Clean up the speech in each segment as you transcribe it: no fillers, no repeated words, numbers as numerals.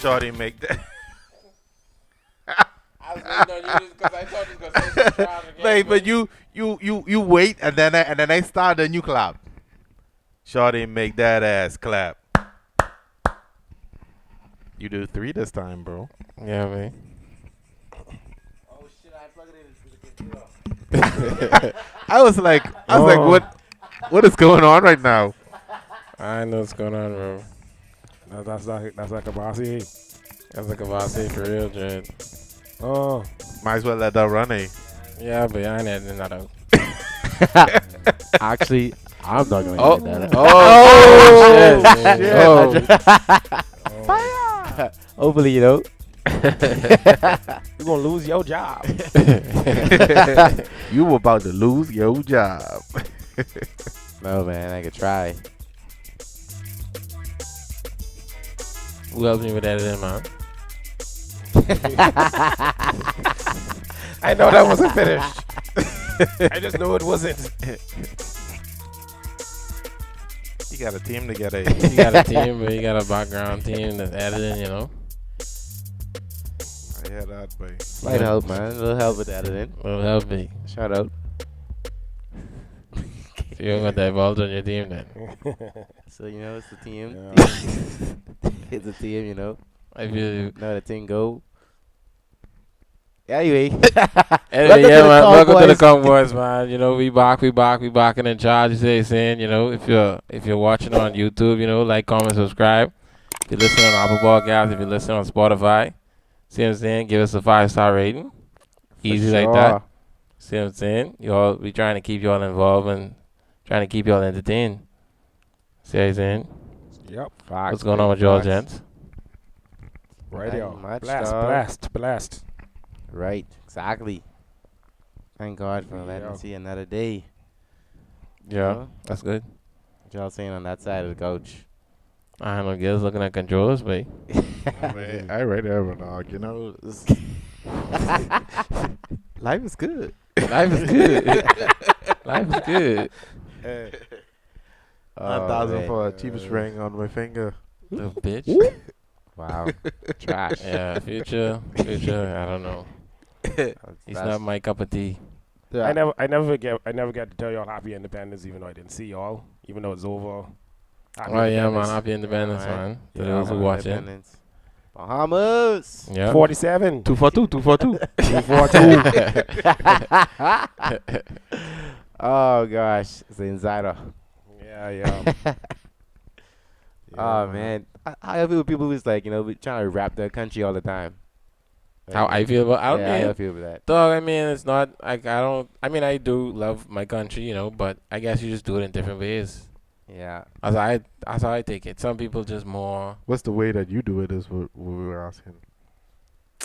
Shorty make that. I was waiting on you because I thought you was gonna say some again. Like, but you wait and then I start and you clap. Shorty make that ass clap. You do 3 this time, bro. Yeah, man. Oh shit! I plugged it in. I was like, what is going on right now? I know what's going on, bro. That's like a bossy. That's like a Vase for real, Jed. Oh, Might as well let that run, eh? Yeah, but I ain't editing that out. Actually, I'm not gonna Oh. get that. Oh, Oh. Hopefully, you know. you're gonna lose your job. You were about to lose your job. No, man, I could try. Who helps me with editing, man? I know that wasn't finished. I just know it wasn't. You got a team together. You got a team, but you got a background team that's editing, you know? I hear that, boy. Slight help, man. A little help with editing. Well, help me. Shout out. So you're going to divulge on your team then? So, you know, it's the team. Yeah. It's a team, you know. I feel you. Know the thing go. Anyway. Anyway, yeah, the man. Welcome to the Conch Boyz, man. You know, we back and in charge. You say, saying, you know, if you're watching on YouTube, you know, like, comment, subscribe. If you're listening on Apple Podcasts, if you're listening on Spotify, see what I'm saying? Give us a 5-star rating. Easy like that. See what I'm saying? We trying to keep y'all involved and trying to keep y'all entertained. See what I'm saying? Yep. What's going on with y'all, gents? Radio. Nothing much, Blast, dog. blast. Right. Exactly. Thank God for letting Yeah. us see another day. Yeah, know? that's good. What y'all saying on that side of the couch? I don't know, guys looking at controllers, but Man, I right there, but dog. You know, life is good. life is good. Life is good. 1,000 man. for a cheapest ring on my finger. The bitch. Wow. Trash. Yeah, future. I don't know. He's not my cup of tea. I never get to tell y'all Happy Independence, even though I didn't see y'all, even though it's over. Happy Oh yeah, man. Independence. Happy Independence, Yeah, man. To Yeah, those who man. watching. Independence. Bahamas. Yeah. 47. 2 for 2, 2 for 2. 2 for 2. Oh gosh, it's the insider. Yeah. Oh man, how I feel with people who's like, you know, trying to rap their country all the time. How I feel about How I feel with that. Dog, I mean, it's not like I do love my country, you know, but I guess you just do it in different ways. Yeah. That's how I take it. Some people just more. What's the way that you do it is what we were asking.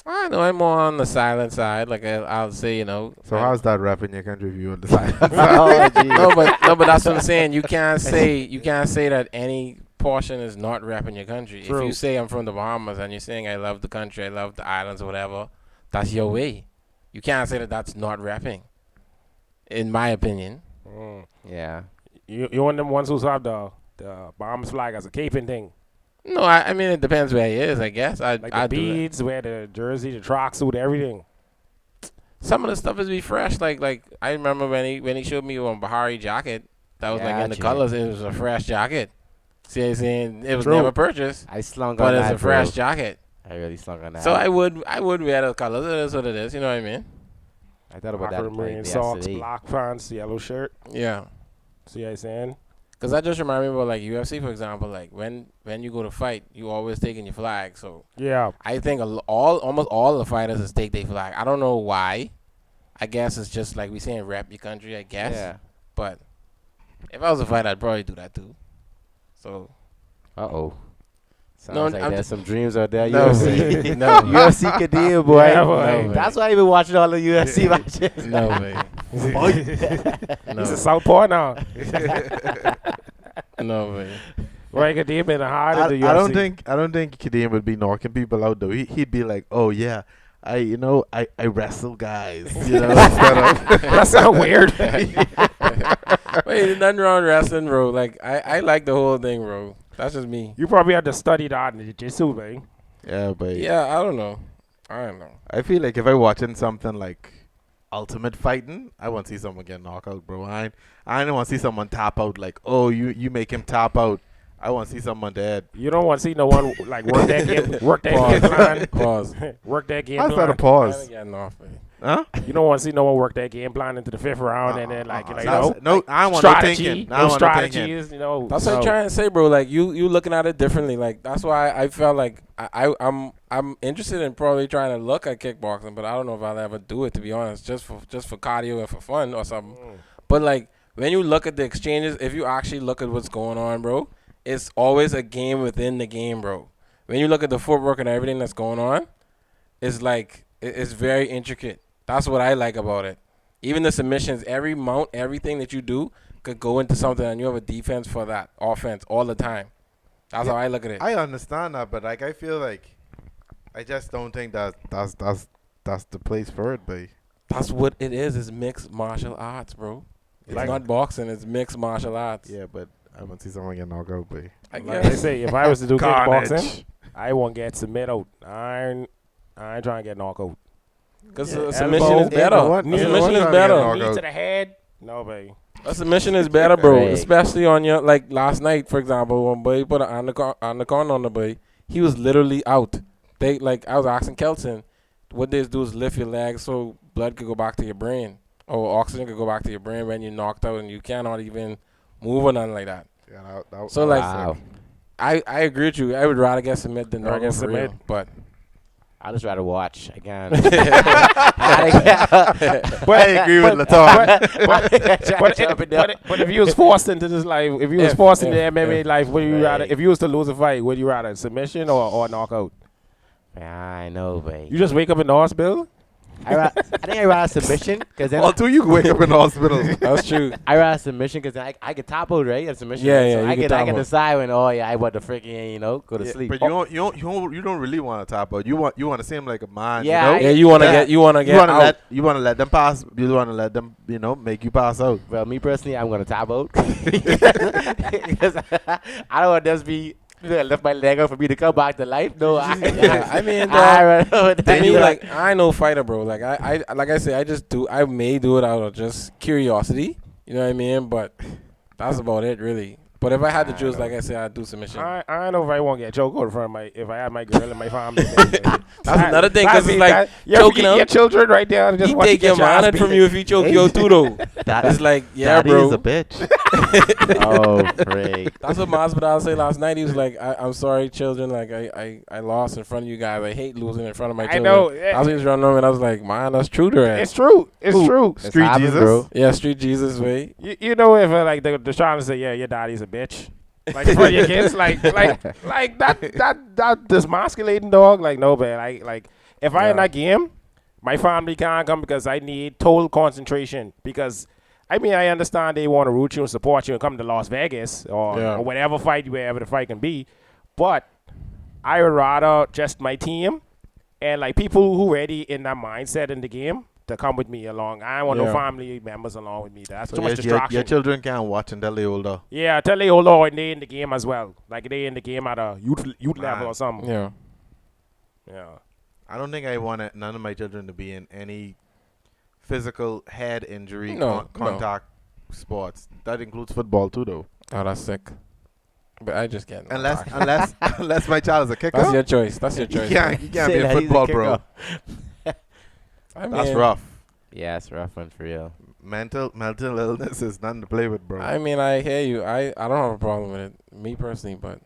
I know I'm more on the silent side. Like I'll say, you know. So how's that rap in your country if you on the side? Oh, geez. no, but that's what I'm saying. You can't say that any portion is not repping your country. True. If you say I'm from the Bahamas and you're saying I love the country, I love the islands or whatever, that's your way. You can't say that that's not repping. In my opinion. Yeah. You're one of them ones who's have the Bahamas flag as a caping thing. No, I mean it depends where he is. I guess Like the I do that. beads, wear the jersey, the tracksuit, everything. Some of the stuff is be fresh. Like I remember when he showed me one Bahari jacket that was like in the Gotcha. colors. It was a fresh jacket. See what I'm saying? It was True. never purchased, I slung but on it's that, a fresh bro. jacket. I really slung on that. So I would wear those colors. It is what it is. You know what I mean? I thought about that Aquamarine like socks, yesterday. black pants, yellow shirt. Yeah. See what I'm saying? Because that just remind me about like UFC, for example. Like when you go to fight, you always taking your flag. So Yeah. I think almost all the fighters is take their flag. I don't know why. I guess it's just like we saying rep your country. I guess. Yeah. But if I was a fighter, I'd probably do that too. So Uh-oh. Sounds No, like I'm there's some dreams out there. No, UFC. no. UFC could deal, boy. Yeah, boy. No, That's why I've been watching all the UFC matches. no way. He's a southpaw now. No way. Right, could he been hard in the UFC? I don't think Kadeem would be knocking people out though. He'd be like, oh yeah, I wrestle guys. You know, instead of That sound weird. Wait, there's nothing wrong with wrestling, bro. Like I like the whole thing, bro. That's just me. You probably had to study that in the jiu-jitsu, man. Yeah, but Yeah, I don't know. I feel like if I watching something like Ultimate Fighting, I want to see someone get knocked out, bro. I don't want to see someone tap out. Like, oh, you make him tap out. I want to see someone dead. You don't want to see no one like work that game plan. Pause. Work that game How's that plan. a pause? Getting off, man. Huh? You don't want to see no one work that game plan into the 5th round and then No, I want no strategy, thinking. no strategies. That's what I'm trying to say, bro. Like you looking at it differently. Like that's why I felt like I'm interested in probably trying to look at kickboxing, but I don't know if I'll ever do it, to be honest. Just for cardio and for fun or something. But like when you look at the exchanges, if you actually look at what's going on, bro, it's always a game within the game, bro. When you look at the footwork and everything that's going on, it's like it's very intricate. That's what I like about it. Even the submissions, every mount, everything that you do could go into something, and you have a defense for that offense all the time. That's how I look at it. I understand that, but like I feel like I just don't think that's the place for it, but That's what it is. It's mixed martial arts, bro. It's not boxing. It's mixed martial arts. yeah, but I want to see someone get knocked out, but I Like I guess. say, if I was to do Carnage. kickboxing, I won't get submit out. I ain't trying to get knocked out. Because Yeah, a submission elbow, is better. elbow, what? A Elbow, submission what is time better. you Knee out. to the head. No, baby. A submission is better, bro. Right. Especially on your, like last night, for example, when Boy put an anaconda on the boy, he was literally out. I was asking Kelton, what they do is lift your legs so blood could go back to your brain, or oxygen could go back to your brain when you're knocked out and you cannot even move or nothing like that. yeah, that So, like, Wow. I agree with you. I would rather get submit than Rather knock get out for real. submit. But I just rather watch. I can't. I agree with Latar. But if you was forced into this life, if you was forced into MMA life, would you rather? If you was to lose a fight, would you rather submission or knockout? I know, babe. You just wake up in the hospital. I think I rather submission because then All two, you can wake up in the hospital. that's true. I rather submission because then I get top out, right? A submission. Yeah, right? yeah, So you I can can top out. decide when. Oh yeah, I want to freaking go to sleep. But you don't really want to tap out. You want to seem like a man. Yeah, you know? Yeah, you want to get You want to out. let them pass. You want to let them make you pass out. Well, me personally, I'm gonna top out because I don't want to just be lift my leg up for me to come back to life. No, Yeah, I mean, to me, like I ain't no fighter, bro. Like I say, I may do it out of just curiosity. You know what I mean? But that's about it, really. But if I had to choose, like I said, I'd do submission. I don't know if I want to get choked out in front of if I had my girl and my family. That's another thing, because it's like choking your out. children right there. And just He watch take you your get ass man beat. from you if he choke you out too, though. It's like, yeah, Daddy bro. is a bitch. Oh, freak. That's what Masvidal said last night. He was like, I'm sorry, children. Like, I lost in front of you guys. I hate losing in front of my I children. know. I was just running over and I was like, man, that's true to It's true. It's true. It's Street happened, Jesus. bro. Yeah, Street Jesus way. You know if like they're trying to say, yeah, your daddy's a bitch. Like in front of your kids, like that dismasculating dog. Like no, man. Like if I in that game, my family can't come because I need total concentration. Because I mean, I understand they want to root you and support you and come to Las Vegas or whatever fight, wherever the fight can be, but I would rather just my team and like people who ready in that mindset in the game to come with me along. I don't want no family members along with me. That's too much distraction. Your children can't watch until they older. Yeah, tell they hold on, they in the game as well. Like they in the game at a youth level or something. Yeah. Yeah. I don't think I want none of my children to be in any physical head injury contact sports. That includes football too, though. Oh, that's sick. But I just can't. Unless my child is a kicker. That's your choice. That's your You choice. can't Say be a that he's a football kicker. bro. I mean, That's rough. Yeah, it's a rough one for real. Mental illness is nothing to play with, bro. I mean, I hear you. I don't have a problem with it, me personally, but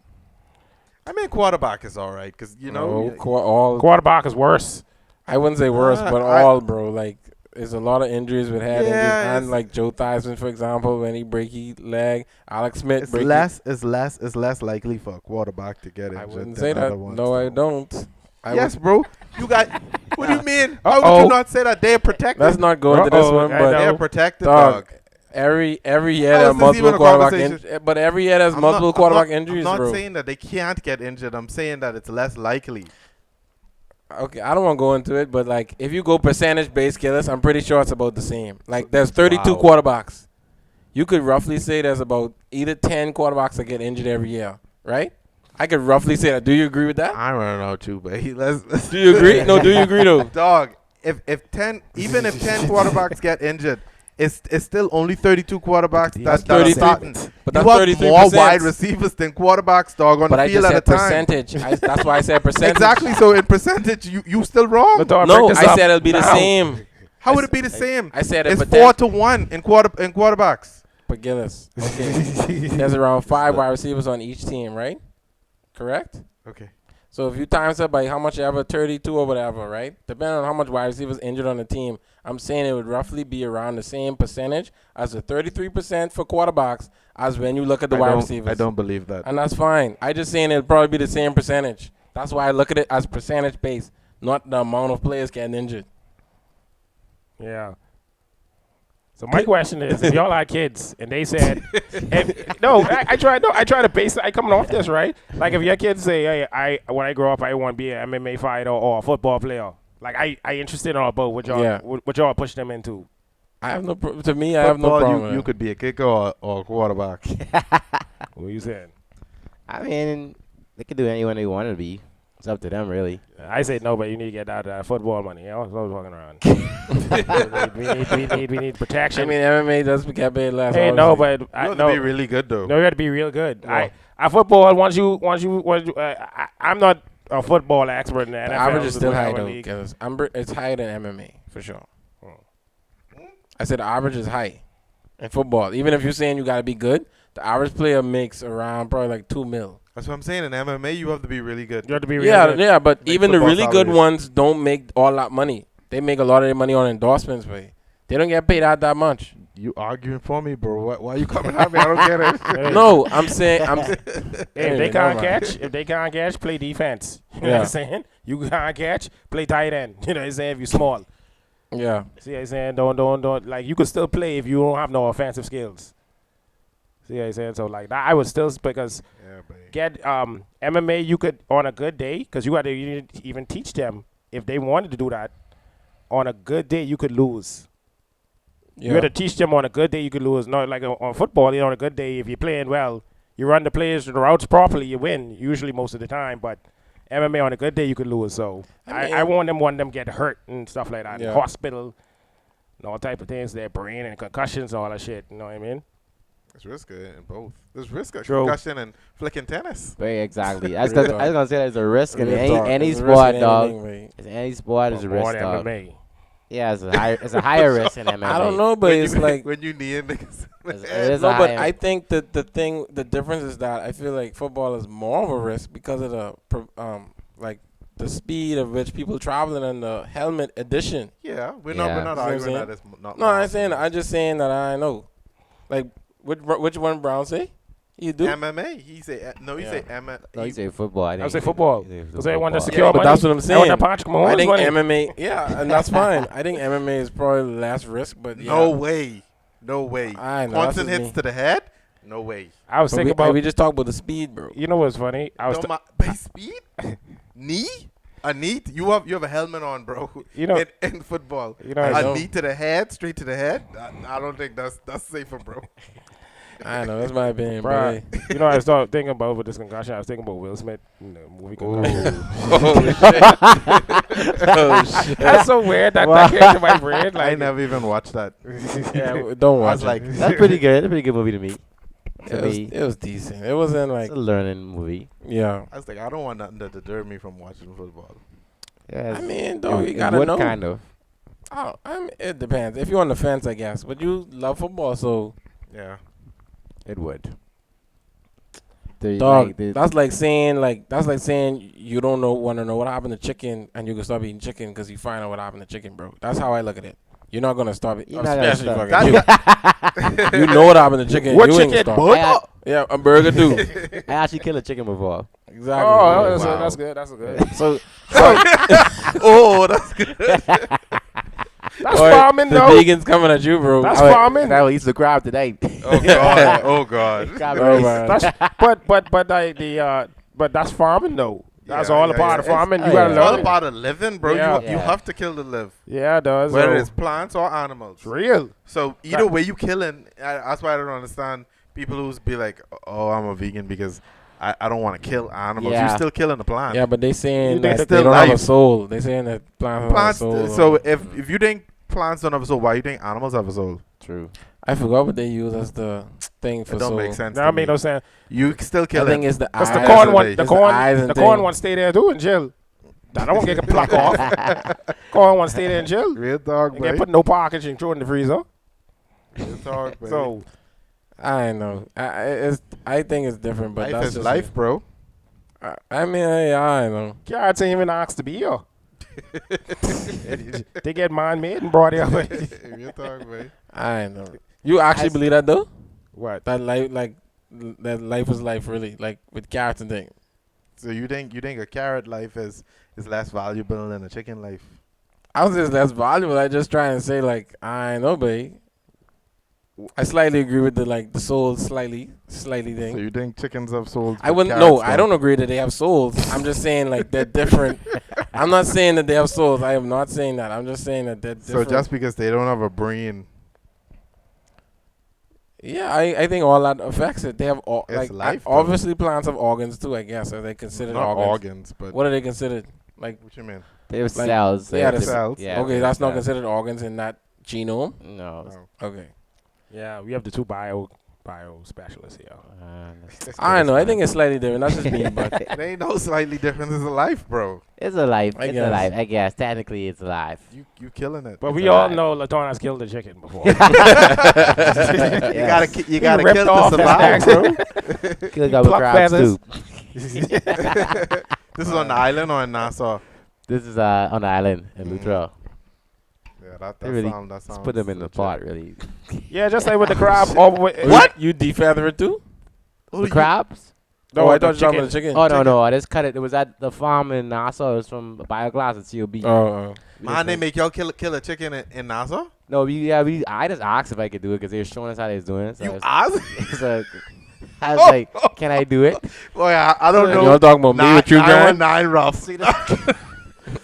I mean, quarterback is all right because all Quarterback is worse. I wouldn't say worse, but all, bro. Like, there's a lot of injuries with head injuries, and it's- like Joe Theismann, for example, when he break his leg, Alex Smith it's break less likely for a quarterback to get injured. I wouldn't than say that. other ones. No, I don't. Yes, bro. You got. What do you mean? How would you not say that they're protected? Let's not go into this one, I but know. They're protected, dog, dog. every year How there are is this even multiple a quarterback conversation? but every year there's multiple quarterback injuries, I'm not bro. saying that they can't get injured. I'm saying that it's less likely. Okay, I don't want to go into it, but like if you go percentage-based killers, I'm pretty sure it's about the same. Like there's 32 quarterbacks. You could roughly say there's about either 10 quarterbacks that get injured every year, right? I could roughly say that. Do you agree with that? I don't know too, but let's Do you agree? No, do you agree though? dog. If 10 quarterbacks get injured, it's still only 32 quarterbacks that are 33, starting. but You that's have 33%. more wide receivers than quarterbacks, dog, on But the I field just at a said time. percentage. That's why I said percentage. Exactly. So in percentage, you still wrong. But dog, No, break this I up. said it'll be the Now. same. How would it be the same? I said it, It's but 4-1 in quarterbacks. But Gillis, okay. There's around 5 wide receivers on each team, right? Correct? Okay. So if you times it by how much ever, 32 or whatever, right? Depending on how much wide receivers injured on the team, I'm saying it would roughly be around the same percentage as the 33% for quarterbacks as when you look at the wide receivers. I don't believe that. And that's fine. I just saying it'll probably be the same percentage. That's why I look at it as percentage based, not the amount of players getting injured. Yeah. So my question is, if y'all had kids and they said, I try to base it. I coming off this right. Like if your kids say, hey, when I grow up, I want to be an MMA fighter or a football player. Like I interested in all both. What y'all push them into? I have no. To me, I have no problem. with You it. could be a kicker or a quarterback. What you saying? I mean, they could do anyone they want to be. It's up to them, really. I say no, but you need to get out of that football money. You know, so I was walking around. we need protection. I mean, MMA does get paid less. hey, no, obviously. but You have to be really good though. No, you got to be real good. No. I football. I'm not a football expert in the NFL. The average is still the high Premier though. League. Because it's higher than MMA for sure. I said the average is high in football. Even if you're saying you got to be good, the average player makes around probably like $2 million. That's what I'm saying. In MMA, you have to be really good. You have to be real good. Yeah, but Make even the football really good salaries. ones don't make all that money. They make a lot of their money on endorsements, but they don't get paid out that much. You arguing for me, bro? Why are you coming at me? I don't get it. No, I'm saying If they Anyway, can't never catch, play defense. You know Yeah. what I'm saying? You can't catch, play tight end. You know what I'm saying? If you're small. yeah. See what I'm saying? Don't like you could still play if you don't have no offensive skills. See what I'm saying? So like that I would still because Yeah, buddy. get MMA you could on a good day because you need to even teach them if they wanted to do that on a good day you could lose. You Yeah. got to teach them on a good day you could lose. Not like on football, on a good day if you're playing well, you run the plays the routes properly, you win usually most of the time. But MMA on a good day you could lose. So I want them get hurt and stuff like that. Yeah. Hospital and all type of things, their brain and concussions, all that shit. You know what I mean? There's risk in both. There's risk of True. concussion and flicking tennis. Very exactly. I was Real gonna talk. say there's a risk in Real talk. any There's a risk sport, in dog. anything, right? In any sport, there's a More risk, than dog. MMA. Yeah, it's a higher risk in MMA. I don't know, but it's like when you need niggas. It is no, a but higher. I think that the difference is that I feel like football is more of a risk because of like the speed of which people traveling and the helmet edition. Yeah, we're Yeah. not You know what I'm arguing saying? that it's not. No, I'm saying I'm just saying that I know. Like which one Brown say? You do? MMA. He say no. He Yeah. say MMA. No, you say football. I would say football. Because they want to football. secure Yeah, but money. that's what I'm They want saying. that Patrick I Mahomes think money. MMA, yeah, and that's fine. I think MMA is probably less risk, but yeah. No way. No way. I know, that's Constant just hits me. to the head. No way. I was But thinking we about, just talked about the speed, bro. you know what's funny? I was By speed. Knee. A knee. You have a helmet on, bro. You know- in football. You know, I a know. knee to the head, straight to the head. I don't think that's safer, bro. I know that's my opinion, bro. bruh, you know, I started thinking about with this concussion. I was thinking about Will Smith in the movie Concussion. Oh shit! That's so weird that came to my brain. I Like, never even watched that. Yeah, don't I watch was it. like, That's pretty good. That's a pretty good movie to me. To me, It was decent. It wasn't like it's a learning movie. yeah. I was like, I don't want nothing to deter me from watching football. Yeah, I mean, though you it gotta would know. kind of. Oh, it depends. If you're on the fence, I guess. But you love football, so Yeah. It would. The, dog. like, the- That's like saying you don't want to know what happened to chicken, and you can stop eating chicken because you find out what happened to chicken, bro. That's how I look at it. You're not gonna stop it, You're not gonna especially stop. fucking you. You know what happened to chicken. What you ain't chicken? gonna stop. I, Yeah, a burger too. I actually killed a chicken before. Exactly. oh, Wow. that's good. That's good. So Oh, that's good. That's boy, farming, the though. vegans coming at you, bro. That's I would- farming. I will eat the crab today. Oh god. Oh god. Crab Oh, race. man. That's but that's farming though. That's Yeah, all yeah, a part yeah. of farming. It's- You gotta oh, It's all learn. about a living, bro. Yeah. You Yeah. have to kill to live, Yeah, it does. whether so it's plants or animals. it's real. So either way you killing, that's why I don't understand people who's be like, oh, I'm a vegan because I don't want to kill animals. Yeah. You're still killing the plant. Yeah, but they saying You think that still they don't have a life. soul. They saying that plants don't have a Plants. soul. So if you think plants don't have a soul, why you think animals have a soul? True. I forgot what they use as the thing for It don't soul. make sense. That to made me. no sense. You still I kill think it. it's the Because eyes. the corn It's one, the the eyes corn, and the corn thing. one stay there too in jail. I don't want to get a pluck off. Corn one stay there in jail. Real dog, And get boy. put no package and throw it in the freezer. Real dog, boy. So I know. I think it's different, but life that's is just life, bro. I mean, I know. carrots ain't even asked to be here. They get man made and brought here. Real dog, boy. I know. You actually believe that though? What? That life, like that life is life, really, like with carrots and things. So you think a carrot life is less valuable than a chicken life? I was just less valuable. I just trying to say like I know, babe. I slightly agree with the soul slightly So thing. you think chickens have souls? I but wouldn't. carrots No, I don't agree that they have souls. I'm just saying like they're different. I'm not saying that they have souls. I am not saying that. I'm just saying that they're So different. just because they don't have a brain, Yeah, I think all that affects it. They have all It's like life, though. obviously plants have organs too. I guess are they considered not organs? organs, but What are they considered? Like what you mean? They have Like- cells. yeah, They have the cells. Yeah, okay, they that's have not cells. considered organs in that genome. No. No. Okay, Yeah, we have the two bio specialists here. I know. I think it's slightly different. That's just me, but It ain't no slightly different. It's a life, bro. It's a life. I It's guess. a life. I guess technically it's a life. You killing it. But It's we all alive. know Latona's killed the chicken before. You gotta ripped kill off to his survive, back, bro. Kill a couple Pluck crabs feathers. too. This is on the island or in Nassau? This is on the island in Luttrell. Yeah, that They really sounds. Just put them in the legit. pot, really. Yeah, just like with the crab. What? what you defeather it too? The crabs? No, I the thought you were talking about the chicken. Oh no, I just cut it. It was at the farm in Nassau. It was from Bioglass at COB. Oh, Man, they make y'all kill a chicken in Nassau? No, I just asked if I could do it because they were showing us how they was doing it. So You I was, asked? so I was like, "Can I do it?" Boy, I don't know. Y'all talking about me with you, John? 919 rough.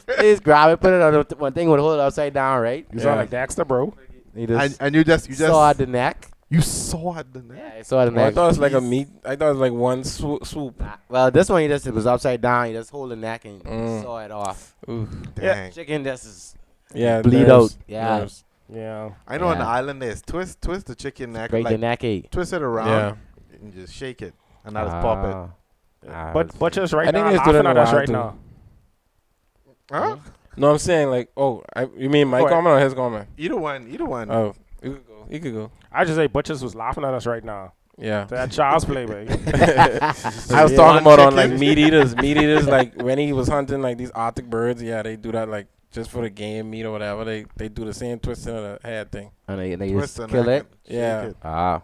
They just grab it, put it on the one thing, would hold it upside down, right? You sound like Dexter, bro. He just And you just saw the neck. you sawed the neck. Yeah, he saw the Oh, I neck. thought it was like a meat. I thought it was like one swoop. Well, this one it was upside down. He just hold the neck and saw it off. Ooh. Dang. Chicken just is Yeah, bleed nerves, out. Yeah, nerves. Yeah. I know on the Yeah. island there's twist the chicken neck, break the like neck eight. twist it around Yeah. and just shake it, and that is pop it. But Butcher's right I think now they do that laughing in at a us while, right too. now. Huh? No, I'm saying like, you mean my Go ahead. comment or his comment? Either one. Oh, you could go. You could go. I just say Butcher's was laughing at us right now. Yeah. That child's play, baby. I was Yeah. talking One about on like chicken. meat eaters. Meat eaters, like when he was hunting like these Arctic birds, yeah, they do that like just for the game meat or whatever. They do the same twisting of the head thing. And they Twist just the kill neck it. and shake Yeah. it. Ah,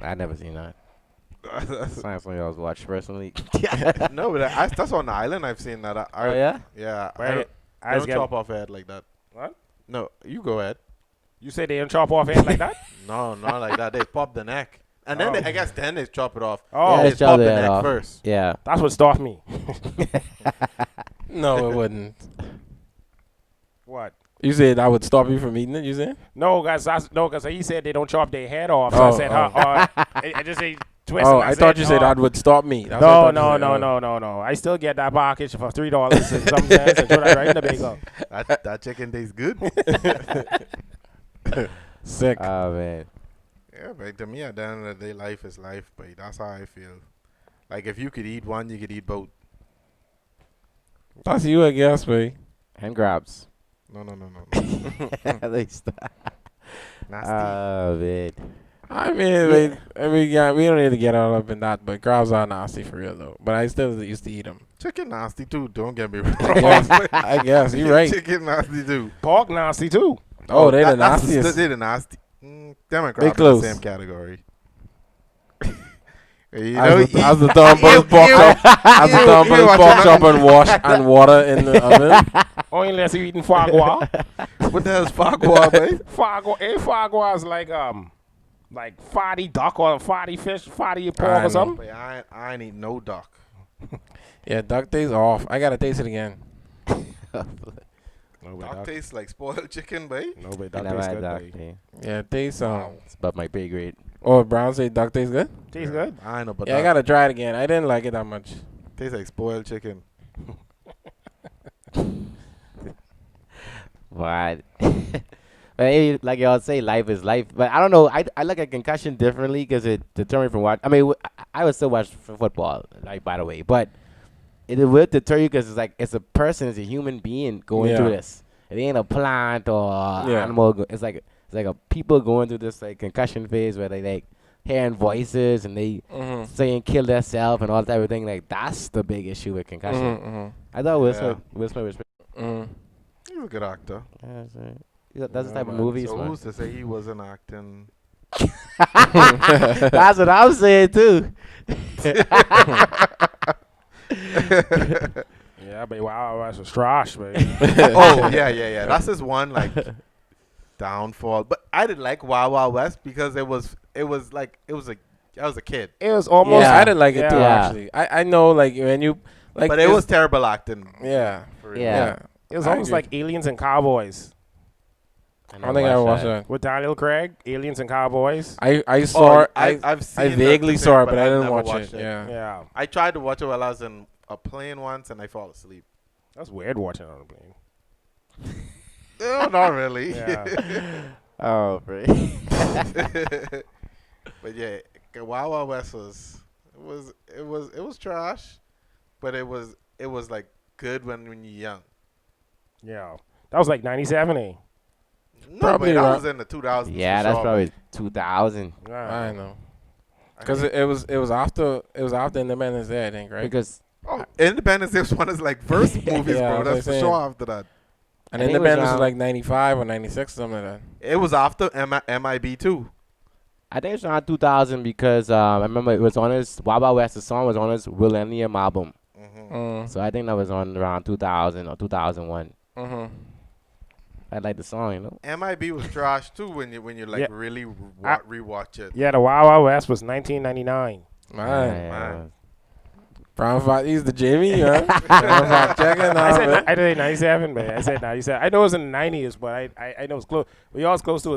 I never seen that. That's- Science one y'all watch personally. no, but that's on the island. I've seen that. Oh yeah. Yeah. Wait, I I don't just get, chop off head like that. What? No, you go ahead. You say they don't chop off head like that? No, not like that. They pop the neck, and then Oh. I guess then they chop it off. Oh, Yeah, they they chop pop the the head neck off. first. Yeah. that's what stopped me. No, it wouldn't. What? You said I would stop you from eating it. You said? No, guys. Because he said they don't chop their head off. So I Oh, said, oh. I just say twist. Oh, and I thought you said oh. that would stop me. That's what No, I thought no, you no, said. no, no. I still get that package for $3 and some cents and throw that right in the bagel. That chicken tastes good. Sick. Oh man. Yeah, but to me, at the end of the day, life is life, but that's how I feel. Like, if you could eat one, you could eat both. That's you, I guess, babe. Hand grabs. No. They stop. Nasty. Oh man. I mean, we don't need to get all up in that, but crabs are nasty for real though. But I still used to eat them. Chicken nasty, too. Don't get me wrong. I guess you're right. Chicken nasty, too. Pork nasty too. Oh, they're the that's nastiest. They're the nasty. Them and They crabs in close. the same category. You As know, the, as the thumb put his pork chop, as the thumb put his pork chop and wash and water in the oven. Only unless you eating foie gras. what the hell is Farquhar, babe? Foie gras is like fatty duck or fatty fish, fatty I pork know. or something. But I ain't eat no duck. Yeah, duck tastes off. I gotta taste it again. No, Duck tastes like spoiled chicken, babe. No, but I duck never tastes had good, duck. babe. Man. Yeah, it tastes It's above my pay grade. Oh, Brown say duck tastes good. Tastes good. I know, but Yeah, I gotta try it again. I didn't like it that much. tastes like spoiled chicken. But like y'all say, life is life. But I don't know. I look at concussion differently because it deterred me from watch. I mean, I would still watch football, like, by the way. But it will deter you because it's like it's a person, it's a human being going through this. It ain't a plant or animal. It's like a people going through this like concussion phase where they like hearing voices and they saying kill themselves and all that type of thing. Like that's the big issue with concussion. I thought Will Smith was. He's a good actor. That's the type of movies. So who's to say he wasn't acting? That's what I'm saying too. Yeah, but wow, that's a trash, man. Oh yeah. That's his one like downfall. But I didn't like Wild Wild West because it was like I was a kid. It was almost. Yeah, I didn't like it too. Yeah. Actually, I know like when you like, But it was terrible acting. yeah, For real. Yeah. It was I almost agree. like Aliens and Cowboys I don't think I watched that. with Daniel Craig. Aliens and Cowboys. I saw it. I've seen I vaguely the saw it, thing, but I didn't never watch watched it. Yeah. Yeah, I tried to watch it while I was in a plane once and I fall asleep. that's weird watching it on the plane. No, not really. Yeah. Oh, bro. But yeah, Wild Wild West was trash, but it was like good when you're young. Yeah, that was like '97. No, Probably but that right. was in the 2000s. Yeah, for that's sure. probably 2000. I know. I Because think- it was after Independence Day, I think, right? Because Independence Day was one of his like first movies, Yeah, bro. that's That's for what I'm sure saying. after that. And I think it was Independence was around- like 95 or 96 or something like that. It was after MIB too. I think it's around 2000 because I remember it was on his Wild Wild West. The song was on his Millennium album. So I think that was on around 2000 or 2001. I like the song, you know. MIB was trash too when you like Yeah. really rewatch it. Yeah, the Wild Wild West was 1999. Man. Brown Fox, he's the Jimmy, huh? Brown Fox checking I said out. I did 97, man. I said 97. I know it was in the 90s, but I know it's close. We all close to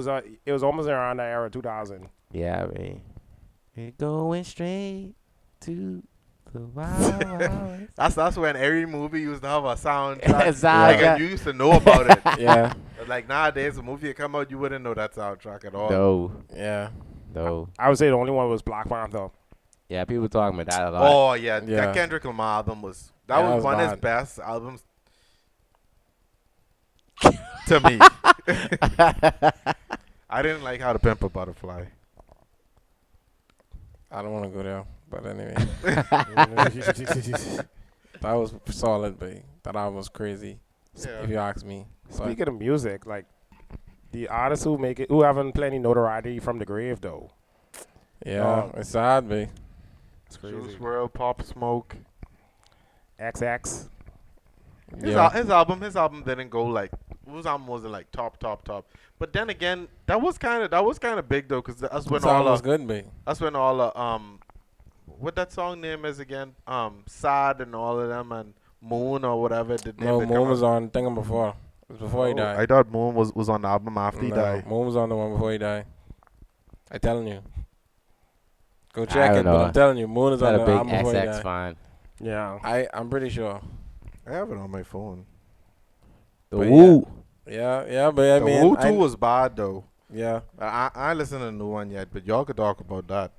it was almost around that era, 2000. Yeah, man. We're going straight to the Wild West. That's when every movie used to have a soundtrack. Exactly. Like, and you used to know about it. Yeah, But like nowadays, a movie come out, you wouldn't know that soundtrack at all. yeah. No. I would say the only one was Black Panther. Yeah, people talking about that a lot. Oh yeah, Yeah. that Kendrick Lamar album was Yeah, was was one of his bad. best albums to me. I didn't like How to Pimp a Butterfly. I don't want to go there, but anyway. That was solid, but that album was crazy, Yeah. if you ask me. But Speaking of music, like the artists who haven't plenty notoriety from the grave though. yeah, it's sad, but It's Juice crazy. WRLD, Pop Smoke. XX. His album didn't go like his album wasn't like top. But then again, that was kind of big though, because that's when His album all was good, but that's when all what that song name is again, Sad and all of them and Moon or whatever. The name no, that Moon come was out. on thing before. It was before he Oh, died. I thought Moon was on the album after he No, died. Moon was on the one before he died. I telling you. Go I check don't it, but know. I'm telling you, Moon is on Not the a big album before he XX died. fan. Yeah. I'm pretty sure. I have it on my phone. The But Woo. Yeah, but I The mean, Who 2 was bad though. yeah, I listened to the new one yet, but y'all could talk about that.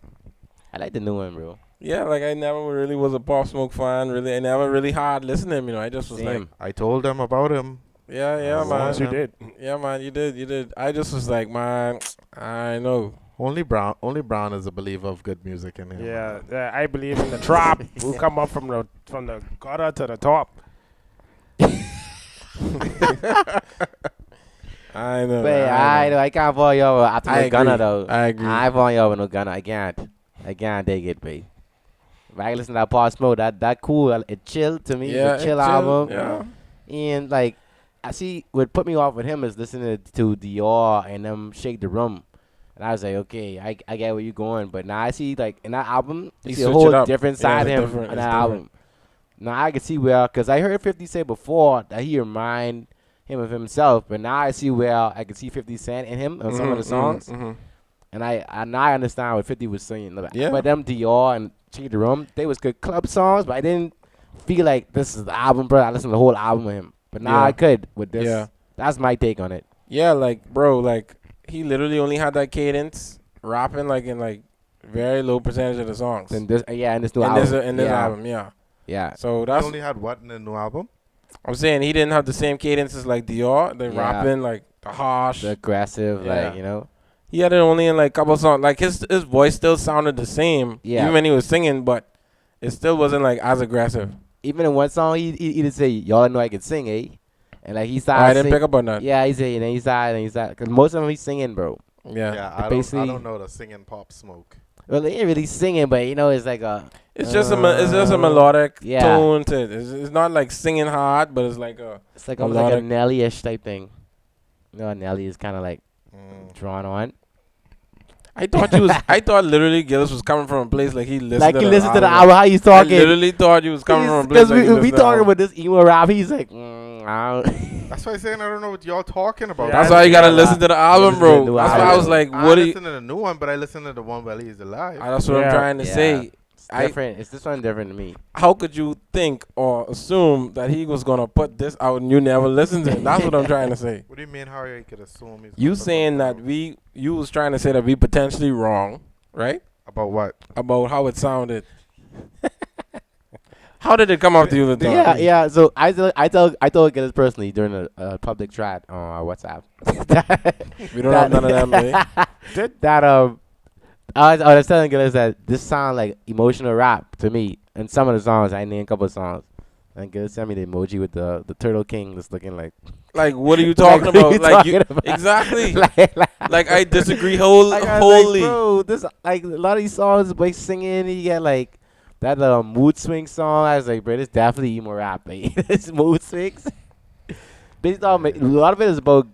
I like the new one, bro. yeah. Like I never really was a Pop Smoke fan. Really, I never really hard listened to him. You know, I just was Same. like, I told them about him. yeah, As long man. as You did. Yeah, man, you did. I just was like, man, I know. Only Brown is a believer of good music in him. Yeah, I believe in the trap. We'll come up from the gutter to the top. I know. But I can't fall y'all after I no gunner agree. though. I agree. I fall y'all with no gunner. I can't dig it, babe. If I listen to that Pop Smoke, that cool. It chill to me. Yeah, It's a chill it chill, album. yeah. And like I see what put me off with him is listening to Dior and them Shake the Room. And I was like, okay, I get where you going. But now I see like in that album, He you see a switch it whole up. different Yeah, side it's of him different. on It's that different. album. Now I can see where, because I heard 50 say before that he remind him of himself. But now I see where I can see 50 Cent in him on some of the songs. And now I understand what 50 was saying. Yeah. But them Dior and Change the Room, they was good club songs, but I didn't feel like this is the album, bro. I listened to the whole album of him. But now Yeah. I could with this. Yeah. That's my take on it. Yeah, like bro, like he literally only had that cadence rapping like in like very low percentage of the songs. And this, in this new in album. this album, yeah. Yeah. So He that's only had what in the new album? I'm saying he didn't have the same cadence as like Dior, the Yeah. rapping like the harsh. The aggressive, Yeah. like, you know. He had it only in like couple songs. Like his voice still sounded the same, Yeah. even when he was singing, but it still wasn't like as aggressive. Even in one song, he did say, "Y'all know I can sing, eh?" And like he Oh, started. I didn't pick up on that. Yeah, he said, and then he started, because most of them he's singing, bro. Yeah. I basically- don't know the singing Pop Smoke. Well, they ain't really singing, but you know, it's like a. It's just a melodic yeah. tone to it. It's not like singing hard, but it's like a It's like almost like a melodic. Nelly-ish type thing. You know, Nelly is kind of like Mm. drawn on. I thought literally Gillis was coming from a place like he listened Like to he the listens to the album. album, how he's I talking. literally thought you was coming from a place Because like he we listened to the talking album. about this emo rap, he's like, I don't. That's why I'm saying I don't know what y'all talking about. Yeah, That's why you gotta Yeah, listen to the album, listen to the bro. new That's why I album. was like, I what do you? listen to the new one, but I listen to the one while he's alive. That's what I'm Yeah. trying to Yeah. say. It's different. It's this one different to me. How could you think or assume that he was gonna put this out and you never listened to it? That's what I'm trying to say. What do you mean? How you could assume he's You gonna put saying that something out? you was trying to say that we potentially wrong, right? About what? About how it sounded. How did it come off to you, the Yeah. So I told Gillis personally during a public chat on our WhatsApp. We don't have none of them, eh? that I was telling Gillis that this sound like emotional rap to me. And some of the songs, I named a couple of songs. And Gillis sent me the emoji with the Turtle King that's looking like. Like, what are you talking Like, what about? you Like, talking you about? exactly. like, Like, I disagree like, I was like, wholly. bro, this like a lot of these songs, like singing, you get like that mood swing song. I was like, bro, this definitely emo rap. Like, this mood swings. Based on a lot of it is about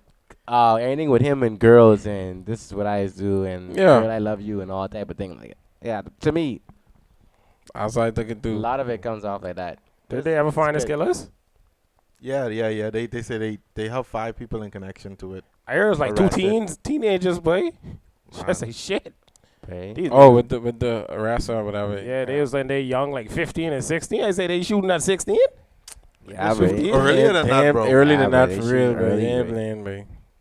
anything with him and girls, and this is what I do, and Yeah. girl, I love you, and all type of thing. Like, yeah, to me, That's what I took it a through. lot of it comes off like that. Did they ever find his good. killers? Yeah. They say they have 5 people in connection to it. I heard it was like two Arrested. teenagers, boy. I Man. say shit. Right? These Oh, niggas- with the arrest or whatever. yeah, they was like they young, like 15 and 16. I say they shooting at 16. Yeah, It's bro. 15. Earlier than that, damn, bro. Earlier Yeah, than bro, that, they for shoot real, bro. early, They ain't bro. playing, bro.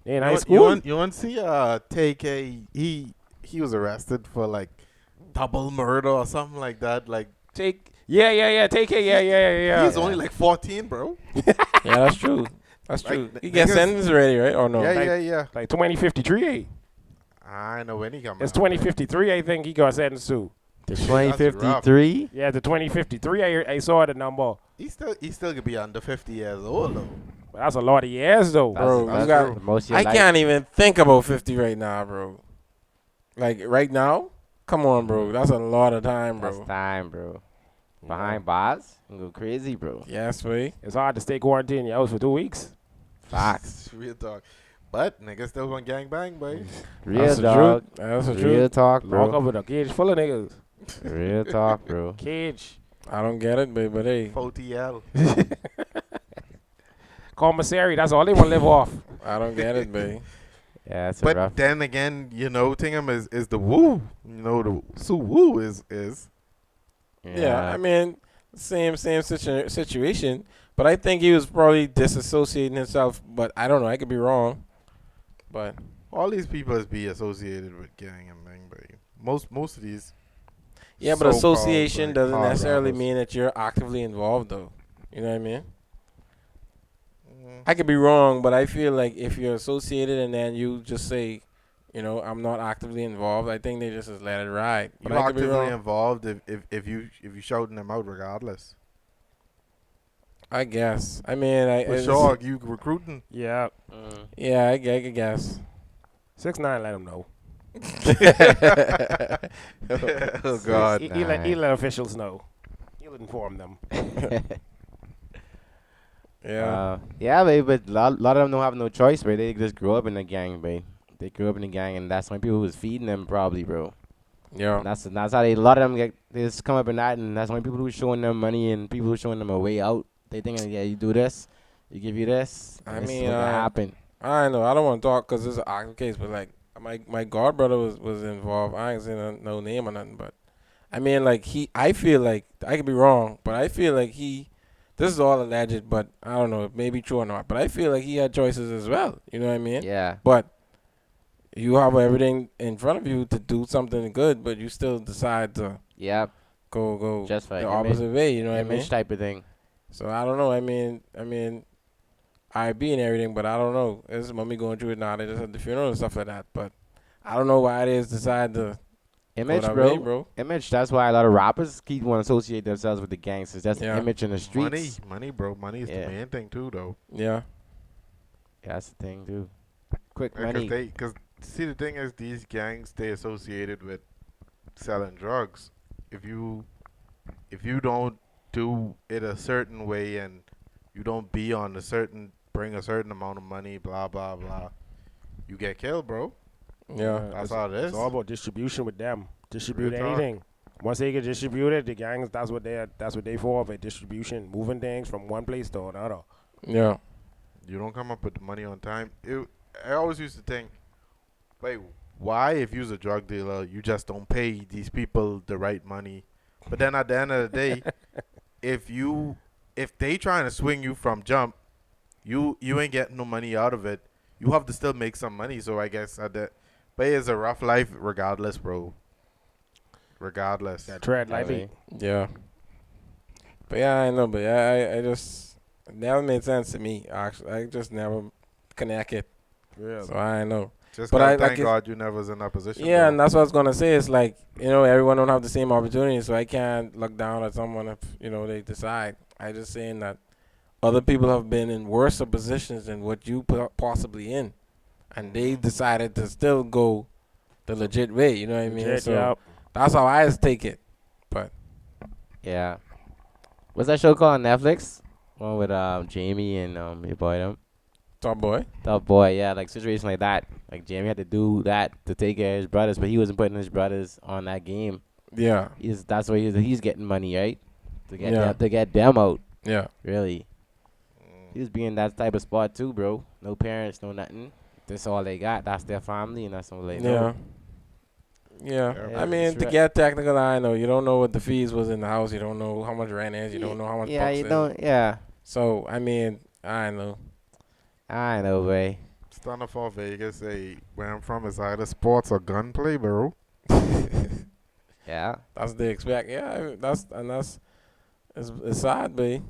They in You high want- school. You want to see TK? He was arrested for like double murder or something like that. Like Yeah. Take it. Yeah. he's only like 14, bro. Yeah, that's true. That's Like, true. He niggas- gets sentenced already, right? Or no? Yeah. Like 2053. I know when he come. It's out. 2053. I think he got sentenced to. The That's 2053. Yeah, the 2053. I saw the number. He still could be under 50 years old though. But that's a lot of years though. Bro, That's you got- the most of your I life. can't even think about 50 right now, bro. Like, right now? Come on, bro. That's a lot of time, That's bro. time, bro. Behind bars, you go crazy, bro. Yes, way. It's hard to stay quarantined in your house for 2 weeks. Facts. Real talk. But niggas still going gang bang, boy. Real That's the dog. truth. That's the Real truth. talk, Lock bro. up with a cage full of niggas. Real talk, bro. Cage. I don't get it, babe, but hey, 4TL. Commissary. That's all they want to live off. I don't get it, babe. Yeah, it's a But rough. then again, Tingham is the woo. The Sue Woo is. Yeah, I mean, same situation. But I think he was probably disassociating himself. But I don't know. I could be wrong. But All these people is be associated with gang and bang, boy. Most of these. yeah, but so-called, association like, doesn't hard necessarily rappers. mean that you're actively involved, though. You know what I mean? Mm. I could be wrong, but I feel like if you're associated and then you just say, I'm not actively involved, I think they just let it ride. But You're I could be actively wrong. involved if you shouting them out regardless. I guess. I mean, For it's- sure, you recruiting. Yeah. Yeah, I guess. 6ix9ine let him know. Oh God. He let officials know. He'll inform them. Yeah. Yeah, babe, but a lot of them don't have no choice, bro. They just grew up in the gang, babe. They grew up in the gang, and that's when people who was feeding them, probably, bro. Yeah. And that's how a lot of them they just come up in that, and that's when people who showing them money and people who showing them a way out. They thinking, yeah, you do this, you give you this. I and this is mean, what gonna happen. I know. I don't want to talk because it's an active case, but like my god brother was involved. I ain't saying no name or nothing, but I mean, like I feel like I could be wrong, but I feel like this is all alleged, but I don't know, it may be true or not. But I feel like he had choices as well. You know what I mean? Yeah. But you have everything in front of you to do something good, but you still decide to Yeah. go Just for the image- opposite way. You know what I mean? Image type of thing. So I don't know. I mean, I be and everything, but I don't know. It's mommy going through it now. They just had the funeral and stuff like that. But I don't know why it is decide to Image, go that bro. way, bro. Image. That's why a lot of rappers keep want to associate themselves with the gangsters. That's Yeah. the image in the streets. Money, bro. Money is Yeah. the main thing too, though. Yeah. Yeah, that's the thing, too. Quick Because money. because see, the thing is, these gangs stay associated with selling drugs. If you don't do it a certain way and you don't be on bring a certain amount of money, blah blah blah, you get killed, bro. Yeah. That's all it is. It's all about distribution with them. Distribute Real talk. anything. Once they get distributed, the gangs, that's what they for, for distribution, moving things from one place to another. Yeah. You don't come up with the money on time. I always used to think, wait, why if you're a drug dealer, you just don't pay these people the right money? But then at the end of the day, if they trying to swing you from jump, you ain't getting no money out of it. You have to still make some money. So I guess but it's a rough life regardless, bro. Regardless. That tread That lightly. way. Yeah. But yeah, I know. But yeah, I just it never made sense to me. Actually, I just never connect it. Yeah. So I know. Just But gotta I- like thank it's- God you never was in that position. Yeah, bro. and that's what I was gonna say. It's like, everyone don't have the same opportunity, so I can't look down at someone if they decide. I just saying that other people have been in worse positions than what you possibly in, and they decided to still go the legit way. You know what I mean? Legit, So yeah. that's how I just take it. Yeah. What's that show called on Netflix? One with Jamie and your boy them. Top boy. Tough boy, yeah, like situation like that. Like Jamie had to do that to take care of his brothers, but he wasn't putting his brothers on that game. Yeah. That's why he's getting money, right? To get Yeah. them, to get them out, Yeah. really. He was being that type of spot too, bro. No parents, no nothing. That's all they got. That's their family, and that's all they know. Yeah. Yeah, I mean, that's to right. get technical, I know you don't know what the fees was in the house. You don't know how much rent is. You don't know how much. Yeah, bucks you is. don't. Yeah, So I mean, I know. I know, Ray. Stand up for Vegas. Say where I'm from is either sports or gunplay, bro. Yeah, That's what they expect. Yeah, it's sad, babe.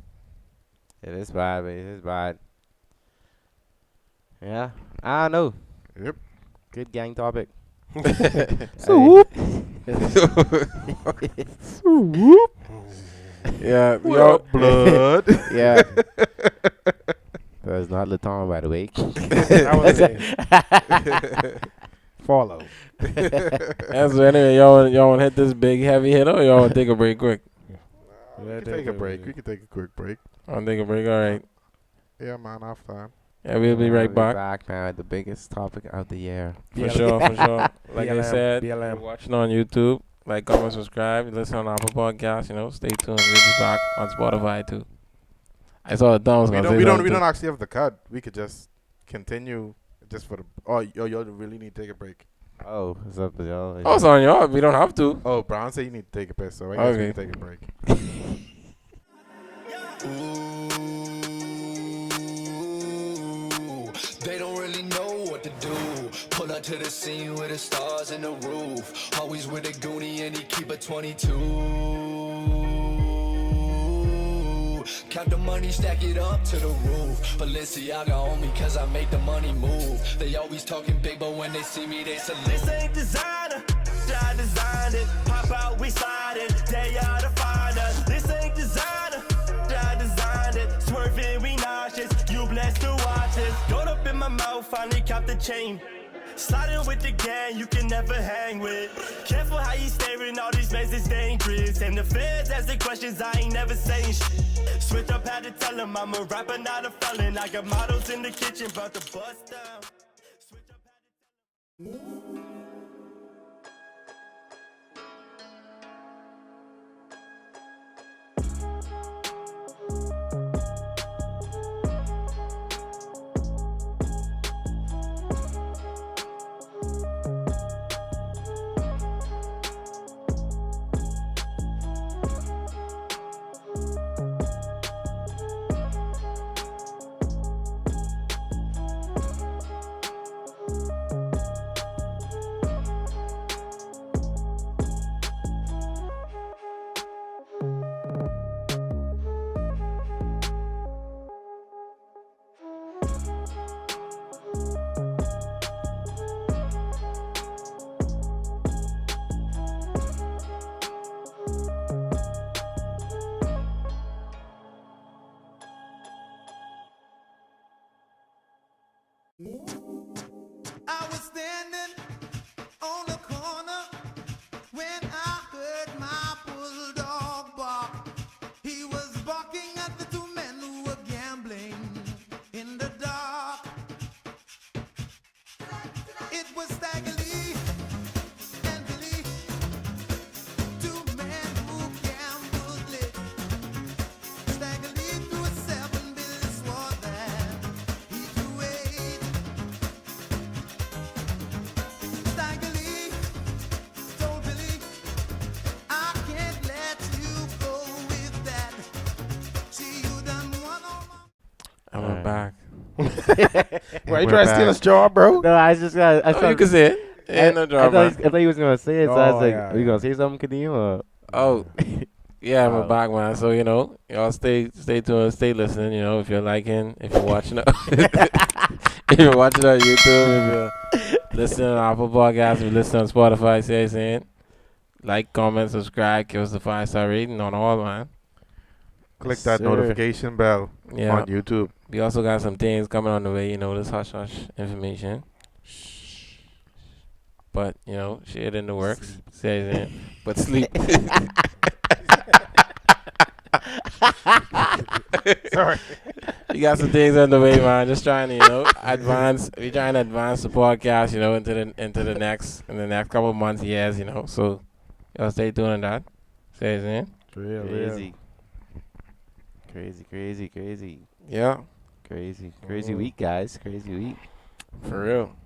it is bad, Ray. It is bad. Yeah, I don't know. Yep. Good gang topic. So Yeah, yo, Blood. Yeah. That's not Laton, by the way. That was it. Follow. yeah, so anyway, y'all want to hit this big heavy hit or y'all want to take a break quick? We can take a break. We can take a quick break. I'll take a break. All right. Yeah, man. Off time. Yeah, we'll be right back. Back now at the biggest topic of the year. For sure, for sure. Like I BLM, said, BLM. you're watching on YouTube. Like, comment, subscribe. You listen on Apple Podcasts. Stay tuned. We'll be back on Spotify too. I saw the thumbs. We don't actually have the cut. We could just continue just for the. Oh, yo, really need to take a break. Oh, what's up, y'all? Oh, it's on y'all. We don't have to. Oh, Brown said you need to take a piss, so I guess we Okay. can take a break. They don't really know what to do. Pull up to the scene with the stars in the roof. Always with a goonie and he keep a 22. Count the money, stack it up to the roof. Balenciaga on me cause I make the money move. They always talking big, but when they see me, they salute. This ain't designer, I designed it. Pop out, we slide it. They are to find us. This ain't designer, I designed it. Swerving, we nauseous. You blessed to watch it. Gold up in my mouth, finally caught the chain. Sliding with the gang, you can never hang with. Careful how you staring, all these men is dangerous. And the feds asking questions, I ain't never saying shit. Switch up, had to tell them I'm a rapper, not a felon. I got models in the kitchen, about to bust down. Switch up, had to tell them. I'm back. Why you We're trying to steal back. his job, bro? No, I just got. Oh, you can say it. Ain't no I drama. thought he was gonna say it, so I was Oh, like, yeah, "Are you yeah. gonna say something, Kadeem?" Or Oh, yeah, I'm Oh. back, man. So y'all stay tuned, stay listening. If you're liking, if you're watching, if you're watching on YouTube, if you're listening on Apple Podcasts, if you're listening on Spotify, saying like, comment, subscribe, give us a 5-star rating on all, man. Click Yes, that sir. notification bell Yeah. on YouTube. We also got some things coming on the way. This hush information. But shit in the works. Says but sleep. Sorry. We got some things on the way, man. Just trying to, advance. We trying to advance the podcast, into the next couple of months, years, So y'all stay tuned on that. Says crazy, yeah, crazy week, guys. Crazy week. for real.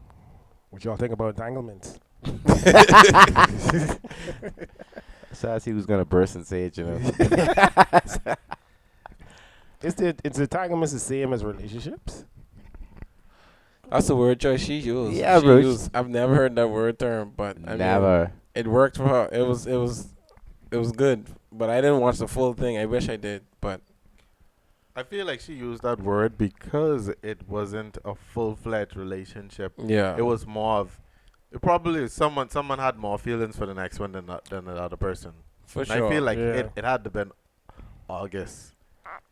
What y'all think about entanglements? So I see who's gonna burst and say it. It's entanglements the same as relationships? That's the word choice she used. Yeah, She bro. used- I've never heard that word term, but I mean, Never. it worked for her. It was good, but I didn't watch the full thing. I wish I did, but I feel like she used that word because it wasn't a full-fledged relationship. yeah, It was more of, it probably someone had more feelings for the next one than the other person. for And sure. I feel like Yeah. it had to been August.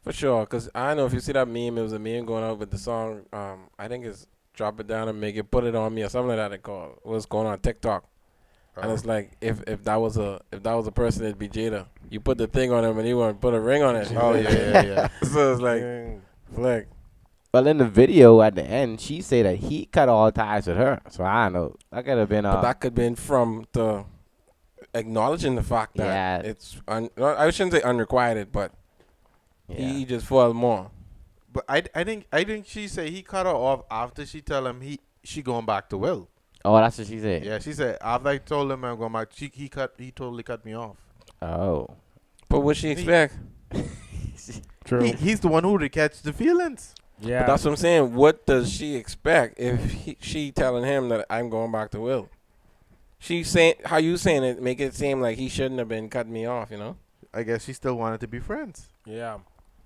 For sure, because I know if you see that meme, it was a meme going out with the song, I think it's Drop It Down and Make It, Put It On Me, or something like that it called. It was going on TikTok. And it's like, if that was a person, it'd be Jada. You put the thing on him and he want to put a ring on it. Oh yeah. So it's like, Yeah. flick. Well, in the video at the end, she said that he cut all ties with her. So I don't know. That could have been. But that could have been from the acknowledging the fact that Yeah. it's, I shouldn't say unrequited, but yeah. he just foiled more. But I think she said he cut her off after she tell him she going back to Will. Oh, that's what she said. Yeah, she said after I told him I'm going back, he totally cut me off. Oh. But what she expect? True. He's the one who to catch the feelings. Yeah. But that's what I'm saying. What does she expect if she telling him that I'm going back to Will? She saying how you saying it make it seem like he shouldn't have been cutting me off. I guess she still wanted to be friends. yeah.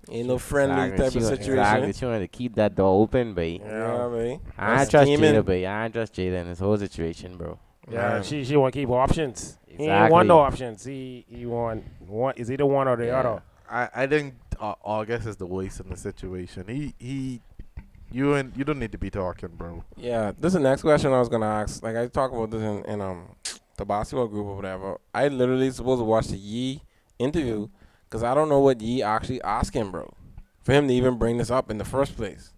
Ain't no friendly Exactly. type She of wa- situation. Exactly. She wanted to keep that door open, babe. Yeah, man. I That's trust scheming. Jada, babe. I trust Jada in this whole situation, bro. Yeah, Man. she want to keep options. He ain't Exactly. want no options. He want is either one or the Yeah. other. I think August is the worst in the situation. You don't need to be talking, bro. Yeah, this is the next question I was gonna ask. Like I talk about this in the basketball group or whatever. I literally supposed to watch the Yee interview because I don't know what Yee actually asked him, bro, for him to even bring this up in the first place.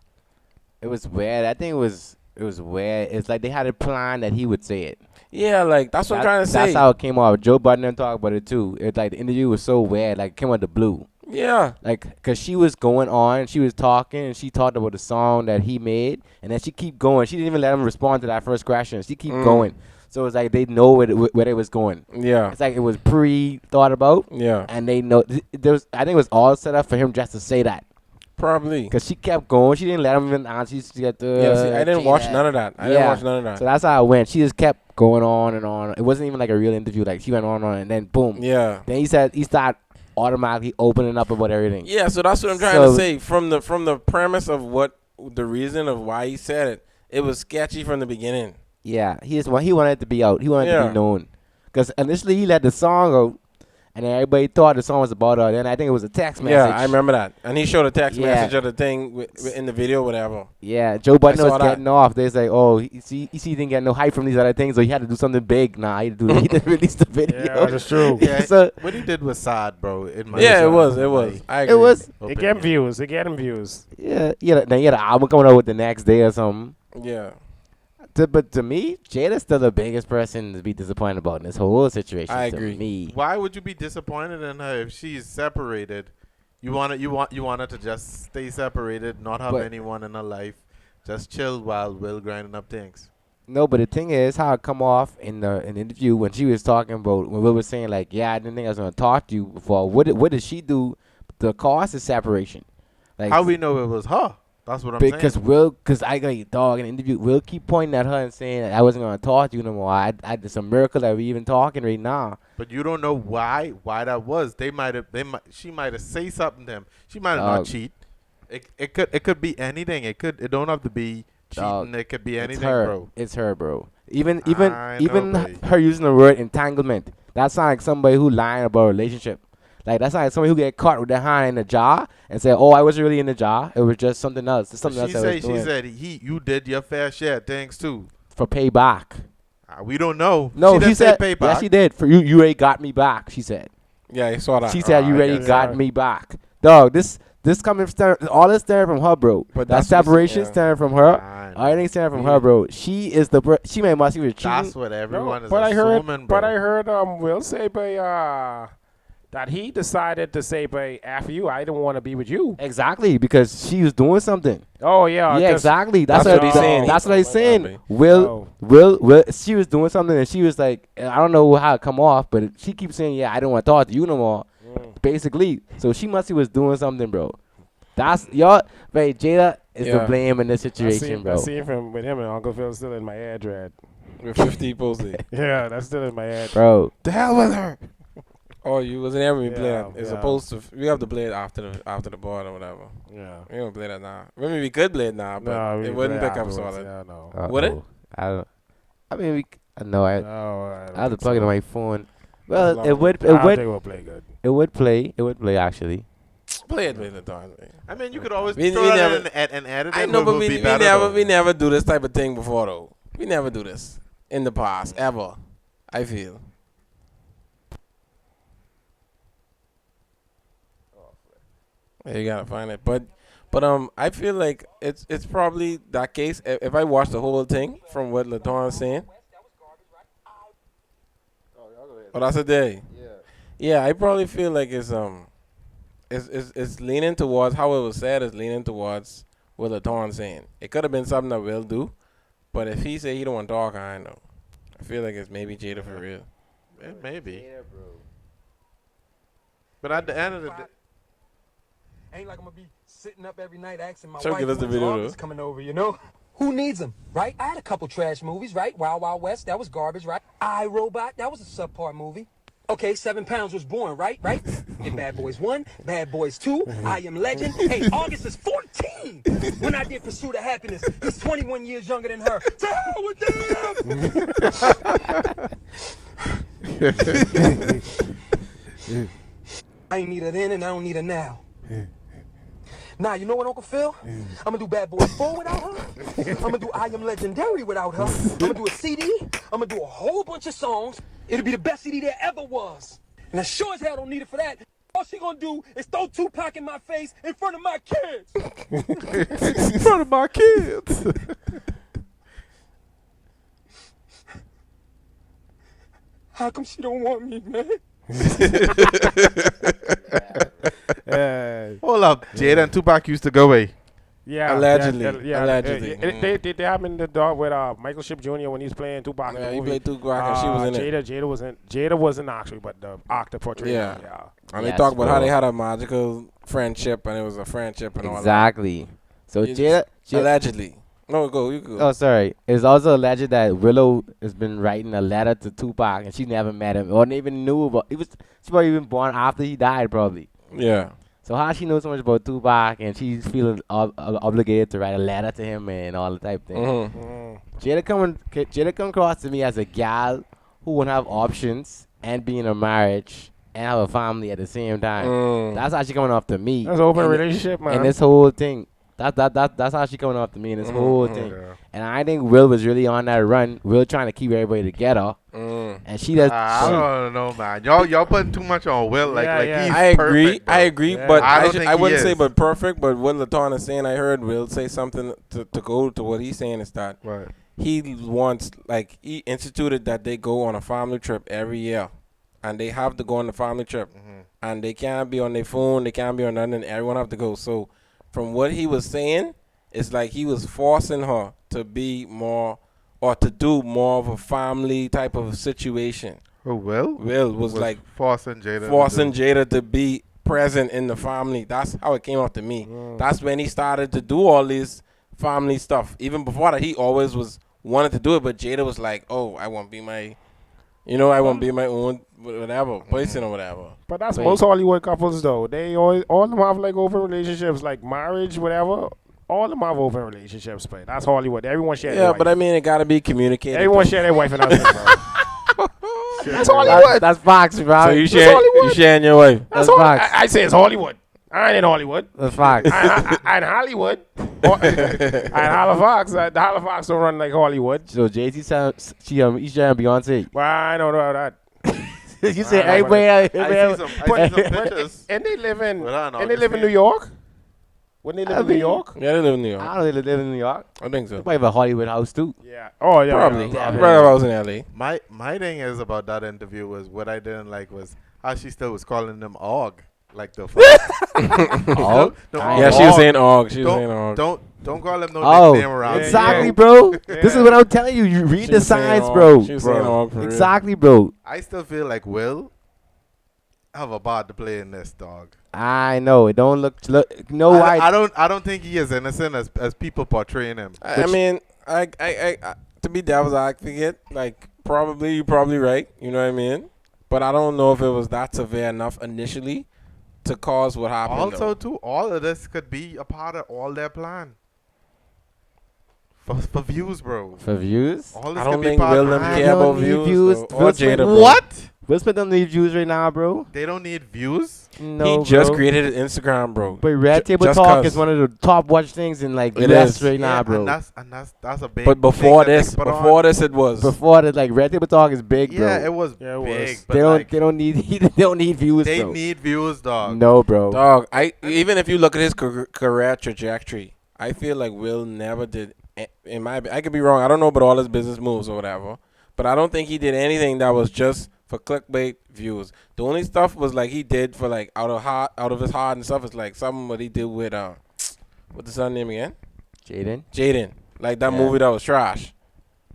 It was weird. I think it was weird. It's like they had a plan that he would say it. Yeah, like that's what I'm trying to say. That's how it came off. Joe Budden talked about it too. It's like the interview was so weird. Like it came out of the blue. Yeah, Like, cause she was going on, she was talking, and she talked about the song that he made, and then she keep going. She didn't even let him respond to that first question. She keep going. So it's like they know where they was going. yeah, It's like it was pre-thought about, yeah. and they know. There was, I think it was all set up for him just to say that. Probably. Cause she kept going. She didn't let him even answer. She got Yeah, see, I didn't watch none of that. I didn't watch none of that. So that's how it went. She just kept going on and on. It wasn't even like a real interview. Like she went on and then boom. Yeah. Then he started automatically opening up about everything. Yeah, so that's what I'm trying to say. From the premise of what the reason of why he said it, it was sketchy from the beginning. Yeah, he wanted it to be out. He wanted it to Yeah. be known. Because initially he let the song out, and then everybody thought the song was about her. Then I think it was a text message. Yeah, I remember that. And he showed a text Yeah. message of the thing in the video, whatever. Yeah, Joe Budden I was saw that. getting off. They say, "Oh, he didn't get no hype from these other things, so he had to do something big." Nah, he didn't release the video. Yeah, that's true. Yeah, So what he did was sad, bro. In my Yeah, it opinion. was. It was. Like, I agree. it was. They get him views. They get him views. Yeah. Then he had an album coming out with the next day or something. Yeah. But to me, Jada's still the biggest person to be disappointed about in this whole situation. I to agree. Me. Why would you be disappointed in her if she's separated? You want her to just stay separated, not have But- anyone in her life, just chill while Will grinding up things. No, but the thing is how it come off in the interview when she was talking about when Will was saying like, yeah, I didn't think I was gonna talk to you before. What did she do to cause the separation? Like How we know it was her? That's what I'm Because saying. because I got a dog in an interview, Will keep pointing at her and saying that I wasn't gonna talk to you no more. It's a miracle that we even talking right now. But you don't know why that was. She might have say something to him. She might have not Dog. cheat. It could be anything. It don't have to be cheating. Dog, It could be It's anything, her. bro. It's her, bro. Even I know, even buddy. her using the word entanglement. That sounds like somebody who lying about a relationship. Like that's like somebody who get caught with their hand in the jar and say, "Oh, I wasn't really in the jar. It was just something else. It's something else She I was doing she said you did your fair share of things too. for payback." We don't know. No, she didn't say said, payback. yeah, she did. For you already got me back. She said. Yeah, I saw that. She said you I already guess got so. me back, dog. This coming all this stemming from her, bro. But That that's what separation yeah. stemming from her. I know. Everything stemming from her, bro. She is she made must be cheating. That's what everyone is but I heard, assuming, bro. but I heard Will say, that he decided to say, after you, I don't want to be with you. Exactly, because she was doing something. Oh yeah, Yeah, exactly. That's that's what what he's saying. That's what he's saying. He- Will. She was doing something, and she was like, I don't know how it come off, but she keeps saying, yeah, I don't want to talk to you no more. Basically, so she must was doing something, bro. That's y'all. Wait, Jada is the Yeah. blame in this situation, I bro. see him with him and Uncle Phil still in my ad dread. With 50 posted. Yeah, that's still in my ad. Bro, The hell with her. Oh, you wasn't there when we played Yeah, it. It's yeah. supposed to. We have to play it after the board or whatever. Yeah. We don't play that now. I mean, we could play it now, but No, it wouldn't yeah, pick up afterwards, solid. Yeah, no. Would it? I don't. I mean, I know. I No, have to plug it on my phone. That's Well, long. it would. I It don't would. think we'll play good. It would play. It would play actually. Play it with the time. I mean, you could always We throw that never- in and edit it. I know, but would we, be we better, never though. we never do this type of thing before though. We never do this in the past ever. I feel. Yeah, you gotta find it, but I feel like it's probably that case. If I watch the whole thing from what Laton's saying, oh, that's a day. Yeah, I probably feel like it's leaning towards how it was said. Is leaning towards what Laton's saying. It could have been something that Will do, but if he say he don't want to talk, I know. I feel like it's maybe Jada for real. It may be. But at the end of the day, Ain't like I'm gonna be sitting up every night asking my Sure, wife give us the when's video, August though. coming over, you know? Who needs them, right? I had a couple trash movies, right? Wild Wild West, that was garbage, right? I, Robot, that was a subpar movie. Okay, 7 Pounds was born, right? Did Bad Boys 1, Bad Boys 2, I Am Legend. Hey, August is 14 when I did Pursuit of Happiness. He's 21 years younger than her. To hell with them! I ain't need her then and I don't need her now. Nah, you know what, Uncle Phil? I'm gonna do Bad Boys 4 without her. I'm gonna do I Am Legendary without her. I'm gonna do a CD. I'm gonna do a whole bunch of songs. It'll be the best CD there ever was. And I sure as hell don't need it for that. All she gonna do is throw Tupac in my face in front of my kids. in front of my kids. How come she don't want me, man? Hold up, Jada and Tupac used to go away. Yeah, Allegedly. yeah, Allegedly. They happened the dog with Michael Ship Jr. when he was playing Tupac. in the Yeah, he movie. played Tupac and she was in it. Jada wasn't actually, but the actor portrayed Yeah. her. Yeah. And Yes, they talk about how bro. they had a magical friendship and it was a friendship and all that. Exactly. So It's Jada. Allegedly. No, go. You go. Oh, sorry. It's also alleged that Willow has been writing a letter to Tupac, and she never met him or even knew about. She probably even born after he died, probably. Yeah. So how she knows so much about Tupac, and she's feeling obligated to write a letter to him and all the type thing. Mm-hmm. Jada come across to me as a gal who would have options and be in a marriage and have a family at the same time. Mm. That's how she coming off to me. That's an open And- relationship, man. And this whole thing. That's how she coming off to me in this whole thing. Yeah. And I think Will was really on that run. Will trying to keep everybody together. Mm. And she does. I don't know, man. Y'all putting too much on Will. Like, Yeah, like yeah. he's I agree. perfect, bro. I agree, Yeah. but I I, don't think I he wouldn't say is. but perfect. But what Latan is saying, I heard Will say something to go to what he's saying is that Right. he wants, like, he instituted that they go on a family trip every year, and they have to go on the family trip, and they can't be on their phone, they can't be on nothing. Everyone have to go. So, from what he was saying, it's like he was forcing her to be more or to do more of a family type of situation. Oh, Will? Will was like forcing Jada. forcing Jada to be present in the family. That's how it came off to me. That's when he started to do all this family stuff. Even before that, he always was wanted to do it, but Jada was like, "Oh, I want to be my, I want to be my own whatever person or whatever." But that's most Hollywood couples though. They all of them have like open relationships, like marriage, whatever. All of them have open relationships, but that's Hollywood. Everyone share their Yeah, wife. but I mean, it gotta be communicated. Everyone share their wife and husband, bro. That's Hollywood. That's Fox, bro. So you sharing your wife? That's Hollywood. Fox. I say it's Hollywood. I ain't in Hollywood. That's Fox. And Hollywood. And Halifax. The Halifax don't run like Hollywood. So Jay-Z sound, she and Beyonce. Well, I don't know about that. You say I know everybody. I see some pictures. And they live in Well, I and they live in New York? Wouldn't they live in New York? Yeah, they live in New York. I don't really live in New York. I think so. They might have a Hollywood house too. Yeah. Oh, yeah. Probably. Yeah, Probably. I was in LA. My thing is about that interview was what I didn't like was how she still was calling them Og, like the Og? Yeah, she was saying Og. She was saying Og. Don't call them no Oh, nickname around. me. exactly, yeah. bro. Yeah. This is what I'm telling you. You read She the was saying signs, Og. bro. She was saying Og for real. Exactly, bro. I still feel like Will have a part to play in this, dog. I know. It don't look. No, I don't think he is innocent as people portraying him. I mean, I to be devil's advocate, like you're probably right. You know what I mean? But I don't know if it was that severe enough initially to cause what happened. Also, too, all of this could be a part of all their plan. For views, bro. For views? All this I could don't be think part Will of them the care plan. about don't need views. views. Though, or Will Jada, Smith- bro. What? Will Smith don't need views right now, bro. They don't need views? No, He just bro. created an Instagram, bro. But Red Table just Talk 'cause. is one of the top watched things in like It US is. right now, bro. And that's a big. But before thing that this, they put on. before this, it was. Before that, like Red Table Talk is big, bro. Yeah, it was Yeah, it big. was. But They don't. like, They don't need. They don't need views. they bro. need views, dog. No, bro. Dog, even if you look at his career trajectory, I feel like Will never did. I could be wrong. I don't know about all his business moves or whatever, but I don't think he did anything that was just for clickbait views. The only stuff was like he did for like out of his heart and stuff is like something what he did with what's the son name again? Jaden. Like that Yeah. movie that was trash.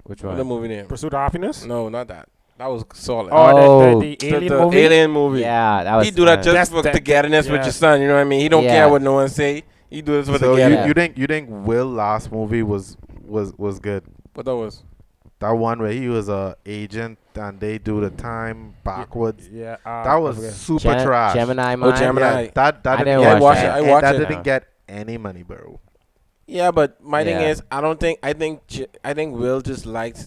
Which What one? the movie name? Pursuit of Happiness? No, not that. That was solid. Oh. The The Alien movie? Alien movie. Yeah, that was. He do that just That's for that- togetherness with yeah. your son. You know what I mean? He don't Yeah. care what no one say. He do this for So togetherness. you think Will last movie was good? What that was? That one where he was a agent and they do the time backwards. Yeah. That was super Gem- trash. Gemini Oh, Mind. Gemini. Yeah, that I didn't didn't get, watch that. I watched that it. didn't get any money, bro. Yeah, but my thing Yeah. is, I think Will just liked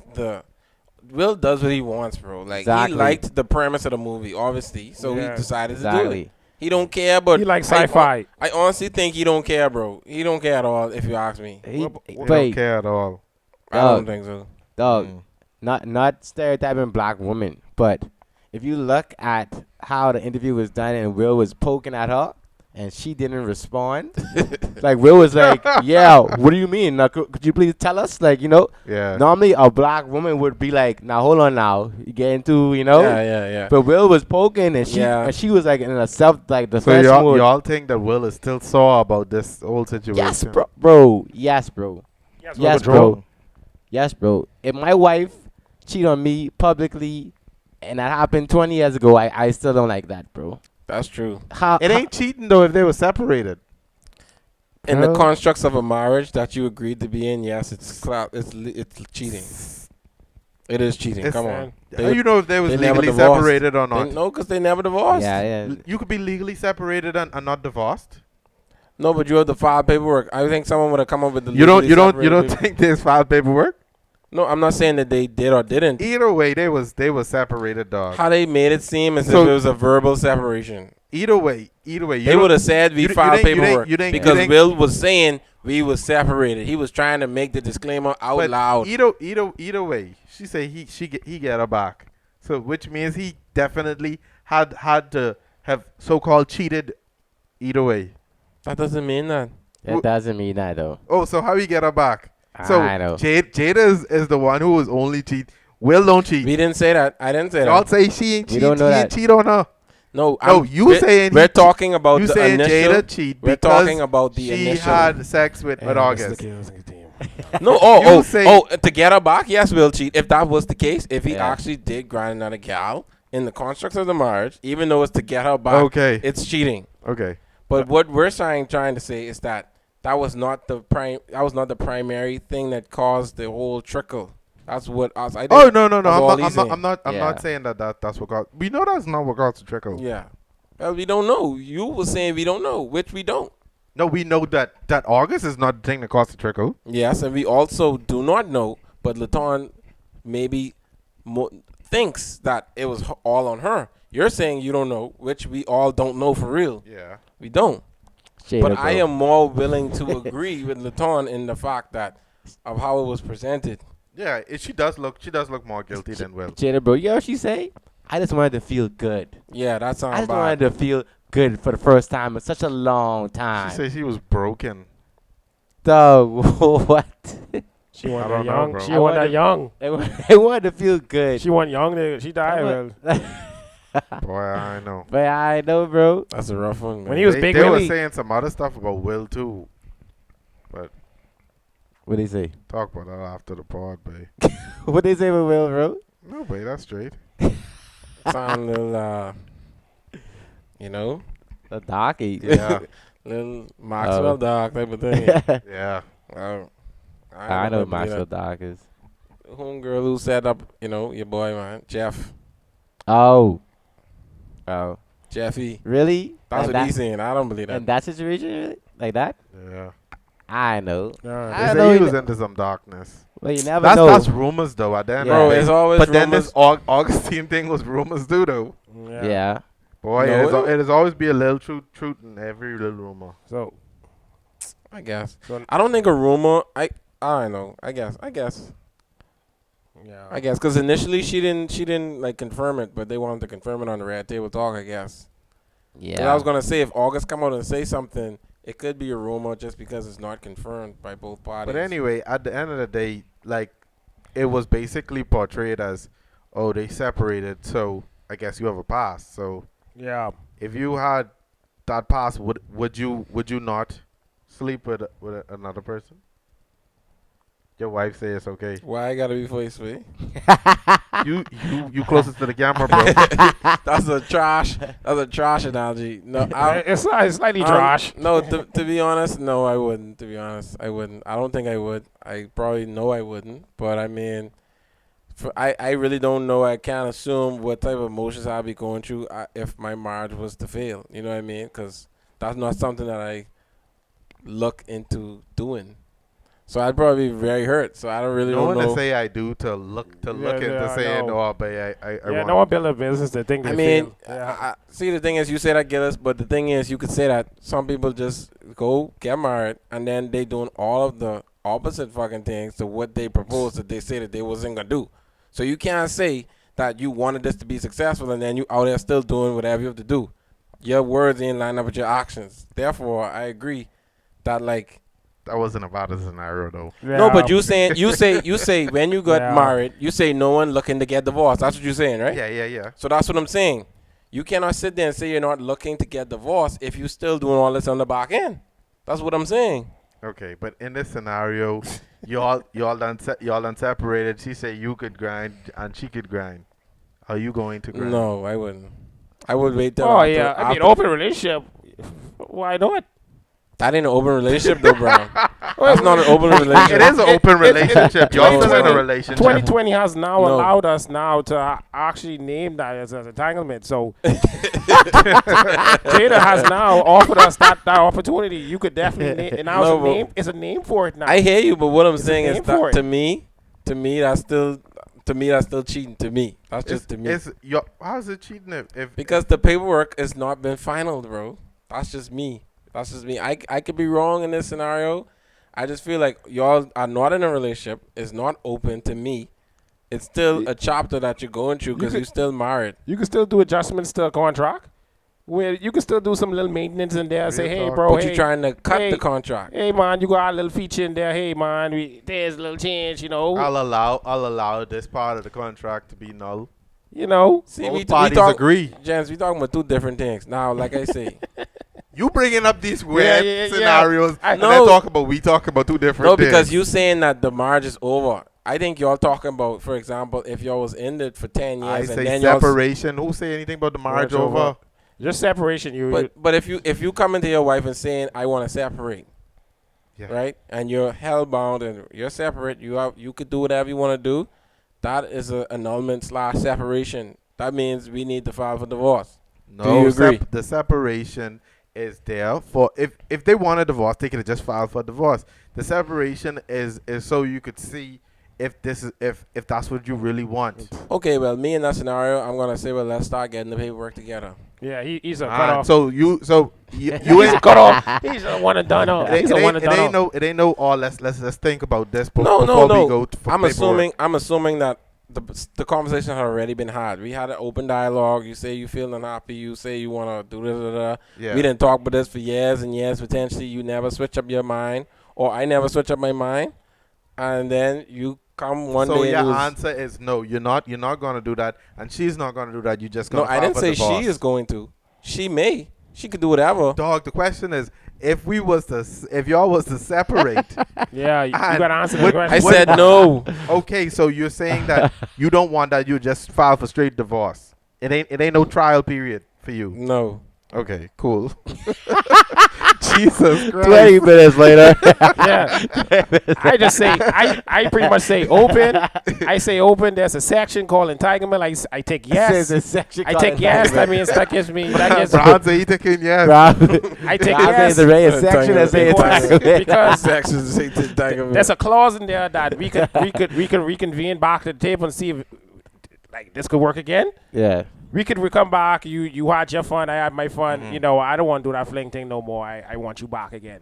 Will does what he wants, bro. Like Exactly. he liked the premise of the movie, obviously, so Yeah. he decided to do Exactly. it. He don't care, but He like sci-fi. I honestly think he don't care, bro. He don't care at all. If you ask me, He, They don't wait, care at all. I Dog. don't think so. dog. Mm. Not stereotyping black women, but if you look at how the interview was done and Will was poking at her and she didn't respond, like Will was like, "Yeah, what do you mean? Now, could you please tell us?" Like, Yeah. normally a black woman would be like, "Now hold on, now you get into, Yeah. But Will was poking and Yeah. she was like in a self like So defense mode. y'all think that Will is still sore about this whole situation? Yes, bro. Yes, bro. Yes, bro. Yes, bro. If my wife cheat on me publicly, and that happened 20 years ago, I still don't like that, bro. That's true. It ain't cheating though if they were separated. In the Bro. constructs of a marriage that you agreed to be in, yes, it's cheating. It is cheating. It's- Come on. How you know if they was they never legally divorced. separated or not? No, because they never divorced. Yeah. You could be legally separated and not divorced. No, but you have to file paperwork. I think someone would have come up with the. You don't legally separated paper. think there's filed paperwork? No, I'm not saying that they did or didn't. Either way, they was separated, dog. How they made it seem as So- if it was a verbal separation. Either way, you They don't- would have said we you filed think- you think- paperwork you think- you because think- Will was saying we was separated. He was trying to make the disclaimer out but loud. Either way, she say he get her back. So which means he definitely had to have so-called cheated. Either way. That doesn't mean that. That doesn't mean that, though. Oh, so how he get her back? So I know. Jada is the one who was only cheat. Will don't cheat. We didn't say that. I didn't say Y'all that. say she ain't We cheat. don't know He that. ain't cheat on her. No, You we're- saying we're he- talking about You the saying initial. Jada cheat We're because talking about the she initial. had sex with August. No, You say- to get her back, yes, Will cheat. If that was the case, if he Yeah. actually did grind another gal in the constructs of the marriage, even though it's to get her back, Okay. it's cheating. Okay. But what we're trying to say is that was not the primary thing that caused the whole trickle. That's what I think. Oh no. I'm that's all not. he's saying. I'm not Yeah. saying that's what caused. We know that's not what caused the trickle. Yeah. Well, we don't know. You were saying we don't know, which we don't. No, we know that August is not the thing that caused the trickle. Yes, and we also do not know, but Laton maybe thinks that it was all on her. You're saying you don't know, which we all don't know for real. Yeah. We don't. Jada, But I bro. am more willing to agree with Laton in the fact that of how it was presented. Yeah, she does look more guilty than Will. Jada, bro, you know what she say? I just wanted to feel good. Yeah, that I sounds just bad. wanted to feel good for the first time in such a long She time. said she was broken. Dog, what? She I want don't that know, young. bro. She I want wanna- that young. They wanted to feel good. She want young. She died. Well, Boy, I know. But I know, bro. That's a rough one, man. When he was they Big they were Willie. saying some other stuff about Will too. But What they say? talk about that after the pod, babe. What they say with Will, bro? No, babe, that's straight. sound a little, you know, The docky. Yeah. little Maxwell Oh. dog type of thing. Yeah. I know what Maxwell Doc is. Homegirl who set up, your boy, man, Jeff. Oh, Jeffy. really? That's And what he's saying. I don't believe that. In that situation, really? Like that? Yeah. I know. Yeah. I They know say he you was kn- into some darkness. Well, you never That's know. that's rumors though. At the end Yeah. Bro, of the it's day. always But then rumors. this Augustine thing was rumors too, though. yeah. Boy, No, it has always be a little truth in every little rumor. So I guess. So- I don't think a rumor. I don't know. I guess. yeah. I guess because initially she didn't like confirm it, but they wanted to confirm it on the Red Table Talk. I guess. 'Cause Yeah. I was gonna say if August come out and say something, it could be a rumor just because it's not confirmed by both parties. But anyway, at the end of the day, like, it was basically portrayed as, oh, they separated, so I guess you have a past. So Yeah. if you had that past, would you not sleep with another person? Your wife say it's okay. Why I gotta be face me? you closest to the camera, bro. That's a trash analogy. No, It's slightly trash. No, to be honest, no, I wouldn't. To be honest, I wouldn't. I don't think I would. I probably know I wouldn't. But I mean, I really don't know. I can't assume what type of emotions I'd be going through if my marriage was to fail. You know what I mean? Because that's not something that I look into doing. So I'd probably be very hurt. So I don't really No don't one know. to say I do to look into I saying, know. oh, but I Yeah, want. no one build a business to think they I mean, feel. Yeah. I see, the thing is, you say that, Gillis, but the thing is, you could say that some people just go get married and then they doing all of the opposite fucking things to what they proposed that they say that they wasn't gonna do. So you can't say that you wanted this to be successful and then you out there still doing whatever you have to do. Your words ain't line up with your actions. Therefore, I agree that like. That wasn't about a scenario though. No, but you say when you got Yeah. married, you say no one looking to get divorced. That's what you're saying, right? Yeah. So that's what I'm saying. You cannot sit there and say you're not looking to get divorced if you're still doing all this on the back end. That's what I'm saying. Okay, but in this scenario, y'all done separated. She said you could grind and she could grind. Are you going to grind? No, I wouldn't. I would wait till Oh after, yeah, I mean after- open relationship. Why not? That ain't an open relationship though, Brown. That's not an open relationship. It is an open relationship. Y'all still in a 2020 relationship. 2020 has now No. allowed us now to actually name that as entanglement. So Jada has now offered us that opportunity. You could definitely name, and now No, it's a but- name. It's a name for it now. I hear you, but what I'm It's a saying is name for that it. to me that's still cheating. To me, that's just to me. How's it cheating if Because the paperwork has not been finalized, bro. That's just me. I could be wrong in this scenario. I just feel like y'all are not in a relationship. It's not open to me. It's still a chapter that you're going through because could- you're still married. You can still do adjustments to a contract, where you can still do some little maintenance in there. Say, Real hey, talk. bro, But hey, you're trying to cut hey, the contract. Hey, man, you got a little feature in there. Hey, man, there's a little change. You know, I'll allow this part of the contract to be null. you know. See, Both we parties talk, agree. Jens, we talking about two different things. Now, like I say, You bringing up these weird yeah. scenarios, and No. then we talk about two different no, things. because you saying that the marriage is over. I think y'all talking about, for example, if y'all was in it for 10 I years and say then y'all separation. Who say anything about the marriage Marriage over? over. Just separation. But if you come into your wife and saying I want to separate, right, and you're hellbound and you're separate, you could do whatever you want to do. That is an annulment / separation. That means we need to file for divorce. No, do you agree? The separation is there for if they want a divorce, they could have just filed for divorce. The separation is so you could see if this is if that's what you really want. Okay, well, me in that scenario, I'm gonna say, well, let's start getting the paperwork together. Yeah, he's a cut off. So you he's a cut off. He's a one and done. It ain't no. Or let's think about this before we go to I'm assuming that the conversation had already been had. We had an open dialogue. You say you feel unhappy. You say you want to do this. Yeah. We didn't talk about this for years and years. Potentially, you never switch up your mind, or I never switch up my mind, and then you come one day. So your answer is no. You're not gonna do that, and she's not gonna do that. You just gonna. No, I didn't say divorce. she is going to. She may. She could do whatever. Dog. The question is, if y'all was to separate. Yeah, you gotta answer the question. I said no. Okay, so you're saying that you don't want that. You just file for straight divorce. It ain't no trial period for you. No. Okay, cool. Jesus Christ. 20 minutes later. Yeah. I just say, I pretty much say open. I say open. There's a section called entanglement. I take yes. There's a section I called take yes. That means that gives me. That gives me. Bronze, he taking yes. I take yes. There's a section that says entanglement. Because Sections say entanglement. there's a clause in there that we could reconvene back to the table and see if like this could work again. Yeah. We could come back. You had your fun. I had my fun. Mm-hmm. You know, I don't want to do that fling thing no more. I want you back again.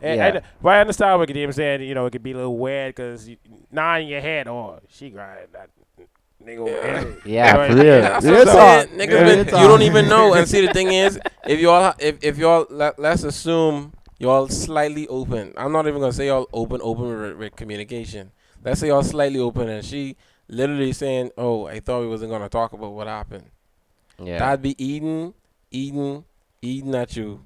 Yeah. But I understand what Kadeem saying. You know, it could be a little weird because now in your head, oh, she grind that nigga over there. Yeah, for real. That's what I'm saying. Niggas you don't even know. And see, the thing is, if y'all let's assume y'all slightly open. I'm not even gonna say y'all open with communication. Let's say y'all slightly open, and she literally saying, "Oh, I thought we wasn't gonna talk about what happened." Yeah. That'd be eating at you,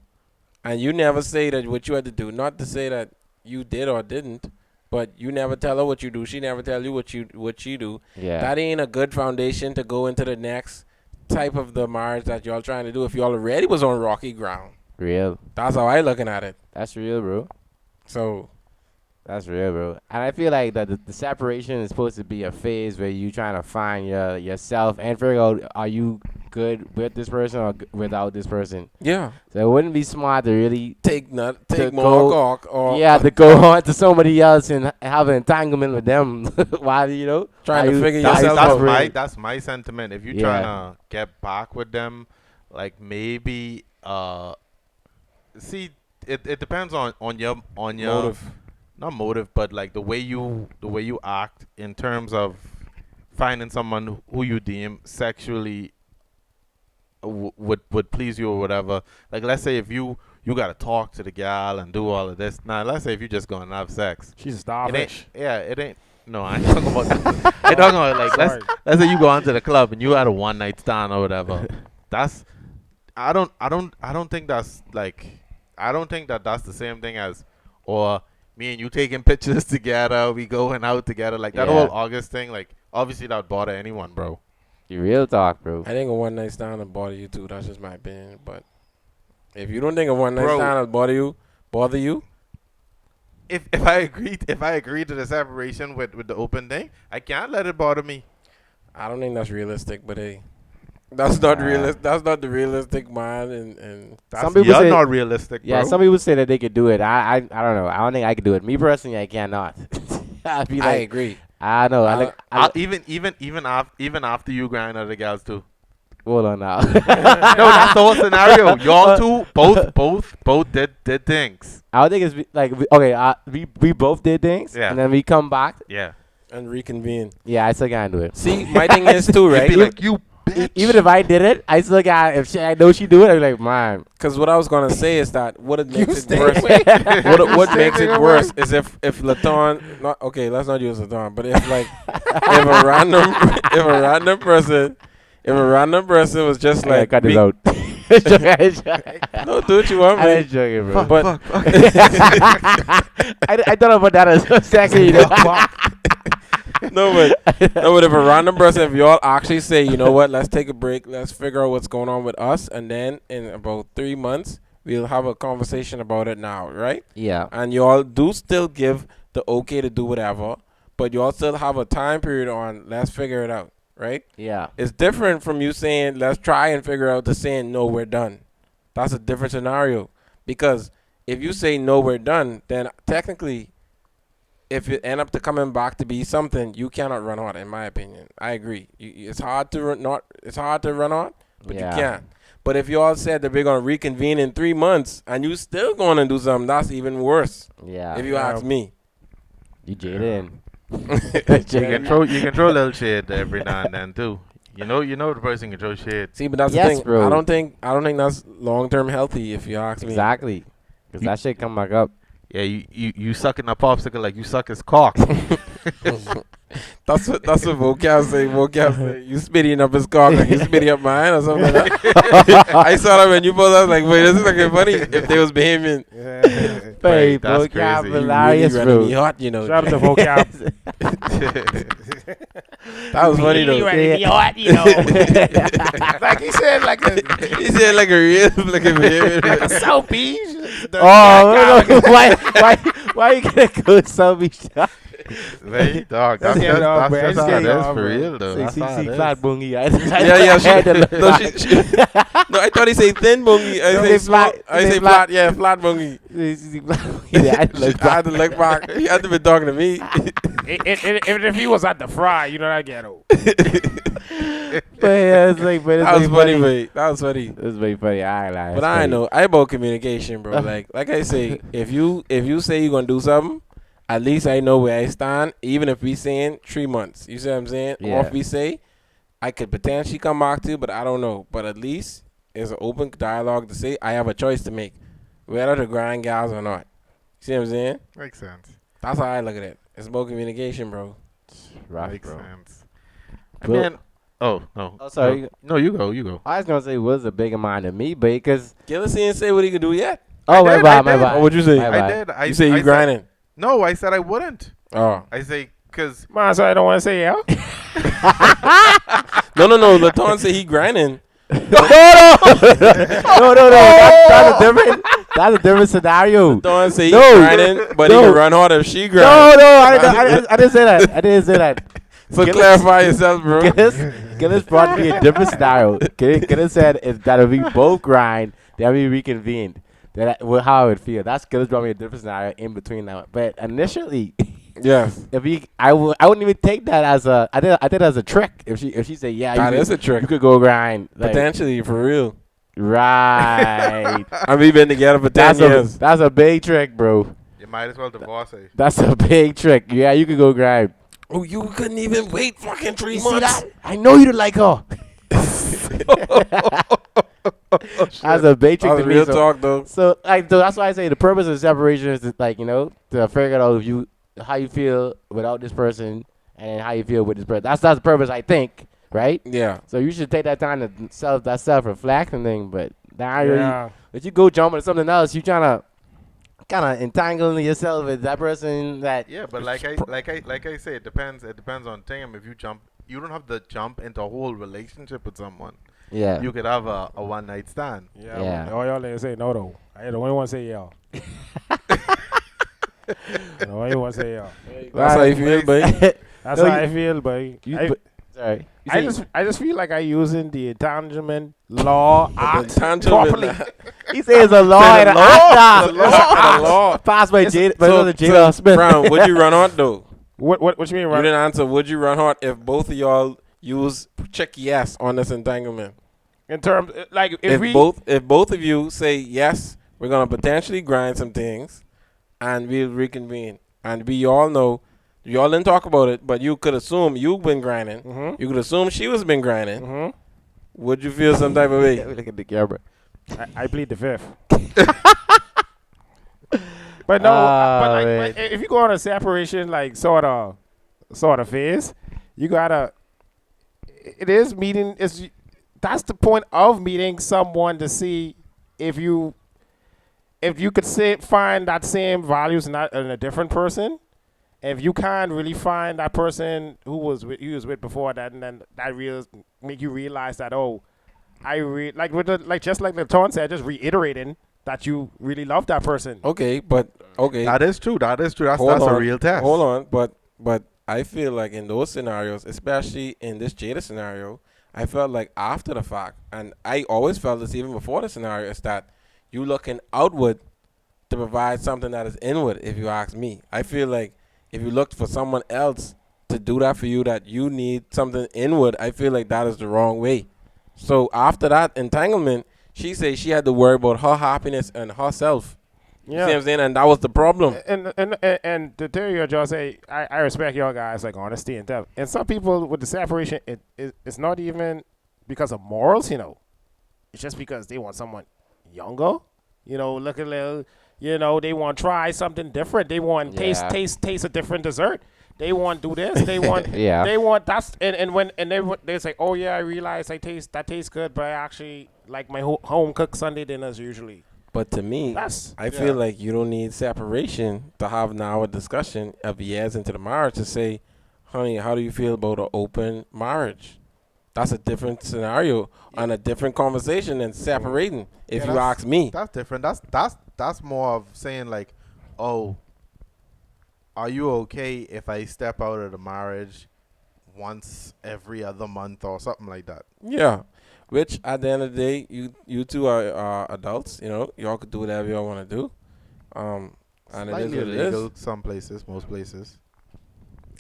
and you never say that what you had to do. Not to say that you did or didn't, but you never tell her what you do. She never tell you what she do. Yeah. That ain't a good foundation to go into the next type of the marriage that y'all trying to do. If y'all already was on rocky ground, Real. that's how I looking at it. That's real, bro. So That's real, bro. And I feel like that the separation is supposed to be a phase where you trying to find yourself and figure out, are you good with this person or without this person? yeah, So it wouldn't be smart to really take to more go- cock or to go on to somebody else and have an entanglement with them. Why, trying to figure That's, yourself that's out. my that's my sentiment. If you're Yeah. trying to get back with them, like maybe see it depends on your Motive. not motive, but like the way you act in terms of finding someone who you deem sexually would please you or whatever. Like let's say if you gotta talk to the gal and do all of this. Now let's say if you just gonna have sex. She's It ain't, starfish. it ain't. No, I ain't talking about that. I ain't talking about like let's say you go onto the club and you had a one night stand or whatever. That's I don't think that's like I don't think that's the same thing as or me and you taking pictures together, we going out together, like that Yeah. whole August thing. Like obviously that would bother anyone, bro. You real talk, bro. I think a one night stand will bother you too. That's just my opinion. But if you don't think a one night Bro. stand will bother you, If I agree to the separation with the open thing, I can't let it bother me. I don't think that's realistic. But hey, that's not realistic. That's not the realistic mind. And That's Some people you're say- not realistic, bro. Yeah, some people say that they could do it. I don't know. I don't think I could do it. Me personally, I cannot. I'd be I like, agree. I know. Even after you grind other gals too. Hold on now. No, that's the whole scenario. Y'all two both did things. I don't think it's like okay. We both did things, Yeah. and then we come back. Yeah. And reconvene. Yeah, I still can't do it. See, my thing is too, right? Be like you bitch. Even if I did it, I still got. If I know she do it, I'm like, man. Because what I was gonna say is that what it makes it stay worse. away. what makes it worse is if Laton, not okay. Let's not use Laton, but if like if a random person was just I like cut this we- out. No, do what you want, I'm man. just joking, bro. But I thought about that as a second. but if a random person, if y'all actually say, you know what, let's take a break, let's figure out what's going on with us, and then in about 3 months, we'll have a conversation about it now, right? Yeah. And y'all do still give the okay to do whatever, but y'all still have a time period on, let's figure it out, right? Yeah. It's different from you saying, let's try and figure out, to saying, no, we're done. That's a different scenario. Because if you say, no, we're done, then technically, if it end up to coming back to be something, you cannot run on, in my opinion. I agree. It's hard to run on, but Yeah. you can. But if you all said that we're going to reconvene in 3 months and you still going to do something, that's even worse, Yeah. if you ask me. You Jada in. You can throw a little shade every now and then too. You know the person can throw shade. See, but that's Yes, the thing. bro. I don't think that's long-term healthy, if you ask me. Exactly. Because that shit come back up. Yeah, you sucking a popsicle like you suck his cock. That's what vocab say. Vocab say you spitting up his cock like you spitting up mine or something like that. I saw that when you both. I was like, wait, this is looking funny. If they was behaving, Hey, that's vocab crazy. hilarious, really running me bro. hot, you know. Shout out to vocab. That was funny though. Like he said, like a real behaving. South Beach. Oh, why you gonna go so be shot? Hey, dog, that's get it off, just man. how it Just get it is off, for bro. real though. That's how it is. flat bungie. Yeah. No, I thought he said thin bungie. I No, say they small. flat. I They say flat. flat. Yeah, flat bungie. I had to look back. He had to be talking to me. If he was at the fry, you know that ghetto. That was funny, mate. That was funny. It was very funny. But I know. I about communication, bro. Like I say, if you say you're gonna do something, at least I know where I stand. Even if we saying 3 months, you see what I'm saying? Yeah. Or if we say I could potentially come back to, but I don't know. But at least it's an open dialogue to say I have a choice to make, whether to grind gals or not. You see what I'm saying? Makes sense. That's how I look at it. It's about communication, bro. rough, Makes bro. sense. I Well- mean, no. Oh, sorry. No, you go. I was gonna say was a bigger mind than me, but because Gillis didn't say what he could do yet. oh my did, bad, I my did. bad. What would you say? My I bad. did. You say you I grinding. No, I said I wouldn't. Oh. I say because Man, so I don't want to say yeah. No. Laton said he grinding. No. That's a different scenario. Laton say he No. grinding, but he No. can run harder if she grind. No, I didn't say that. I didn't say that. So Gillis- clarify yourself, bro. Gillis brought me a different scenario. Gillis said if that if we both grind, then we reconvened. How I would feel. That's Gillis brought me a different scenario in between that. But initially, Yes. I wouldn't even take that as a. I did it as a trick. If she said yeah, That you is could, a trick. you could go grind. Like, Potentially, for real. right. And we've been together for 10 years. That's a big trick, bro. you might as well divorce her. That's a big trick. Yeah, you could go grind. Oh, you couldn't even wait fucking 3 You see months. that? I know you don't like her. That's a big trick That was to me. real So, talk, though. so that's why I say the purpose of separation is to, like, to figure out how you feel without this person and how you feel with this person. That's the purpose, I think, right? Yeah. So you should take that time to self-reflection thing. But now Yeah. if you go jump into something else, you trying to kind of entangling yourself with that person that Yeah, but like I say, it depends. It depends on time. If you jump, you don't have to jump into a whole relationship with someone. yeah. You could have a one night stand. Yeah. All y'all niggas say no though. I the only one say yeah. The only one say yeah. That's how you feel, babe. That's No, how you- I feel, boy. Sorry. You I say- just feel like I using the entanglement law act Entanglement. properly. he says a law and a The law. passed by Jada, by So, another Jada Smith. Brown, would you run hot, though? What you mean, You right? didn't answer. Would you run hot if both of y'all check yes on this entanglement? In terms like If both of you say yes, we're gonna potentially grind some things, and we'll reconvene. And we all know, y'all didn't talk about it, but you could assume you've been grinding. Mhm. You could assume she was been grinding. Mhm. Would you feel some type of way? Look at the camera. I plead the fifth. But no, man. if you go on a separation like sort of phase, you gotta. It is meeting. That's the point of meeting someone to see if you could find that same values in a different person, if you can't really find that person who you was with before that, and then that make you realize that just like the Tone said, just reiterating that you really love that person. Okay, but okay. That is true. That's Hold a on, real test. Hold on, but I feel like in those scenarios, especially in this Jada scenario, I felt like after the fact, and I always felt this even before the scenario, is that you looking outward to provide something that is inward. If you ask me, I feel like if you looked for someone else to do that for you, that you need something inward, I feel like that is the wrong way. So after that entanglement, she said she had to worry about her happiness and herself. You see what I'm saying? And that was the problem. And to tell you, Joe, say I respect y'all guys like honesty and depth. And some people with the separation, it's not even because of morals, It's just because they want someone younger, look a little, they want to try something different. They want taste a different dessert. They want to do this. They want they want that's and they say, oh yeah, I realize that tastes good, but I actually like my home cooked Sunday dinners usually. But to me, I feel like you don't need separation to have now a discussion of years into the marriage to say, honey, how do you feel about an open marriage? That's a different scenario and a different conversation than separating, if you ask me. That's different. That's more of saying like, oh, are you okay if I step out of the marriage once every other month or something like that? Yeah. Which at the end of the day, you two are adults. Y'all could do whatever y'all want to do. And slightly it is what illegal, it is. some places, most places.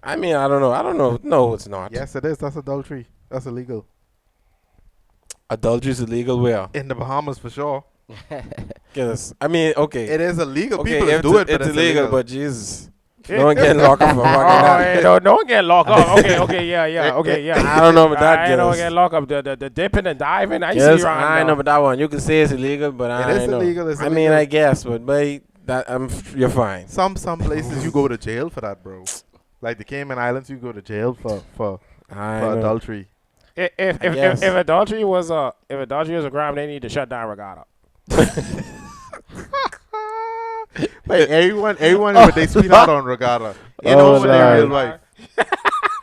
I mean, I don't know. No, it's not. Yes, it is. That's adultery. That's illegal. Adultery is illegal where? In the Bahamas, for sure. Yes. I mean, okay. It is illegal. Okay, People do it, but it's it's illegal. But Jesus. No one getting locked up for fucking that. No one getting locked up. Okay, yeah. I don't know about that. I don't get locked up. The dipping and diving. I yes, see around. I know about that one. You can say it's illegal, but I it is know. illegal. It's I illegal. mean, I guess, but you're fine. Some places you go to jail for that, bro. Like the Cayman Islands, you go to jail for adultery. If adultery was a crime, they need to shut down Regatta. Wait, everyone with their sweetheart on Regatta. No one with their real wife.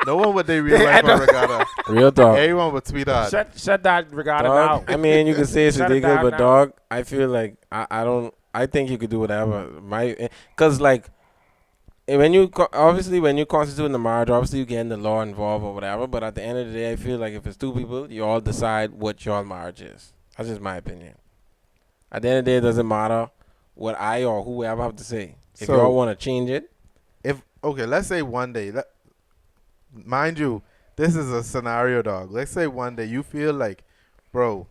No one with their real life on Regatta. Real talk. Everyone with sweetheart. Shut that Regatta Dog, down. I mean, you can say it's Shut it illegal, down but now. dog, I feel like I think you could do whatever. Cause like when you constitute the marriage, obviously you get the law involved or whatever. But at the end of the day, I feel like if it's two people, you all decide what your marriage is. That's just my opinion. At the end of the day, it doesn't matter what I or whoever have to say. If So- y'all want to change it, Let's say one day, mind you, this is a scenario, dog. Let's say one day you feel like, bro,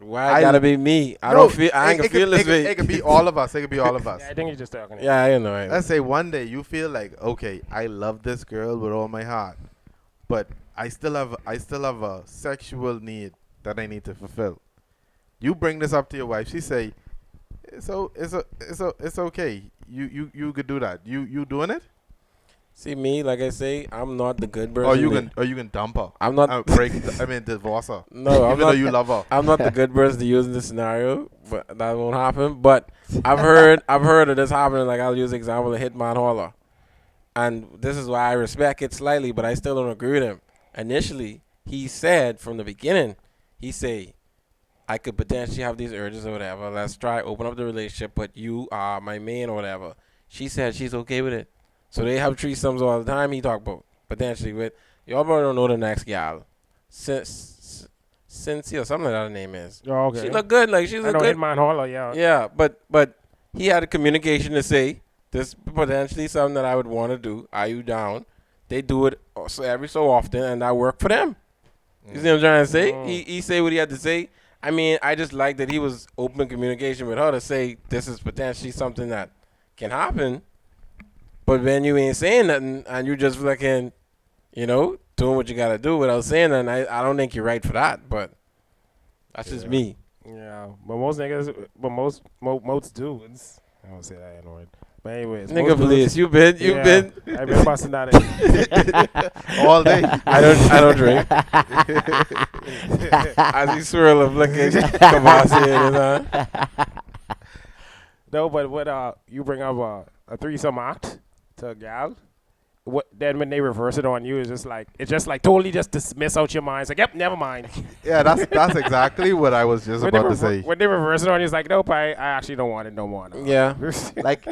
why it gotta be me? I ain't gonna feel this way. It could be all of us. It could be all of us. Yeah, I think you're just talking. Yeah, I know. Let's say one day you feel like, okay, I love this girl with all my heart, but I still have a sexual need that I need to fulfill. You bring this up to your wife. She say, it's okay. You could do that. You doing it? See me, like I say, I'm not the good person. Or you can dump her. I'm not divorce her. No, even though you love her. I'm not the good person to use in this scenario, but that won't happen. But I've heard of this happening. Like I'll use the example of Hitman Holler, and this is why I respect it slightly, but I still don't agree with him. Initially, he said from the beginning, he say, I could potentially have these urges or whatever. Let's try open up the relationship, but you are my man or whatever. She said she's okay with it. So they have threesomes all the time. He talk about potentially with y'all probably don't know the next gal, Cynthia or something like that her name is. Oh, okay. She look good, like she's a good. Hitman Holler, yeah. Yeah, but he had a communication to say this potentially something that I would want to do. Are you down? They do it every so often, and that worked for them. You see what I'm trying to say? He say what he had to say. I mean, I just like that he was open communication with her to say this is potentially something that can happen. But when you ain't saying nothing and you just fucking, doing what you gotta do without saying nothing, I don't think you're right for that. But that's just me. Yeah, but most niggas, most dudes. I don't say that annoying. But anyways, Nigga, please, you been. I've been busting that in. All day. I don't drink. As he swirl of liquor, come on, No, but what you bring up a threesome act. to a gal, then when they reverse it on you, it's just like totally just dismiss out your mind. It's like, yep, never mind. Yeah, that's exactly what I was just When about to say. when they reverse it on you, it's like, nope, I actually don't want it no more. No. Yeah. Like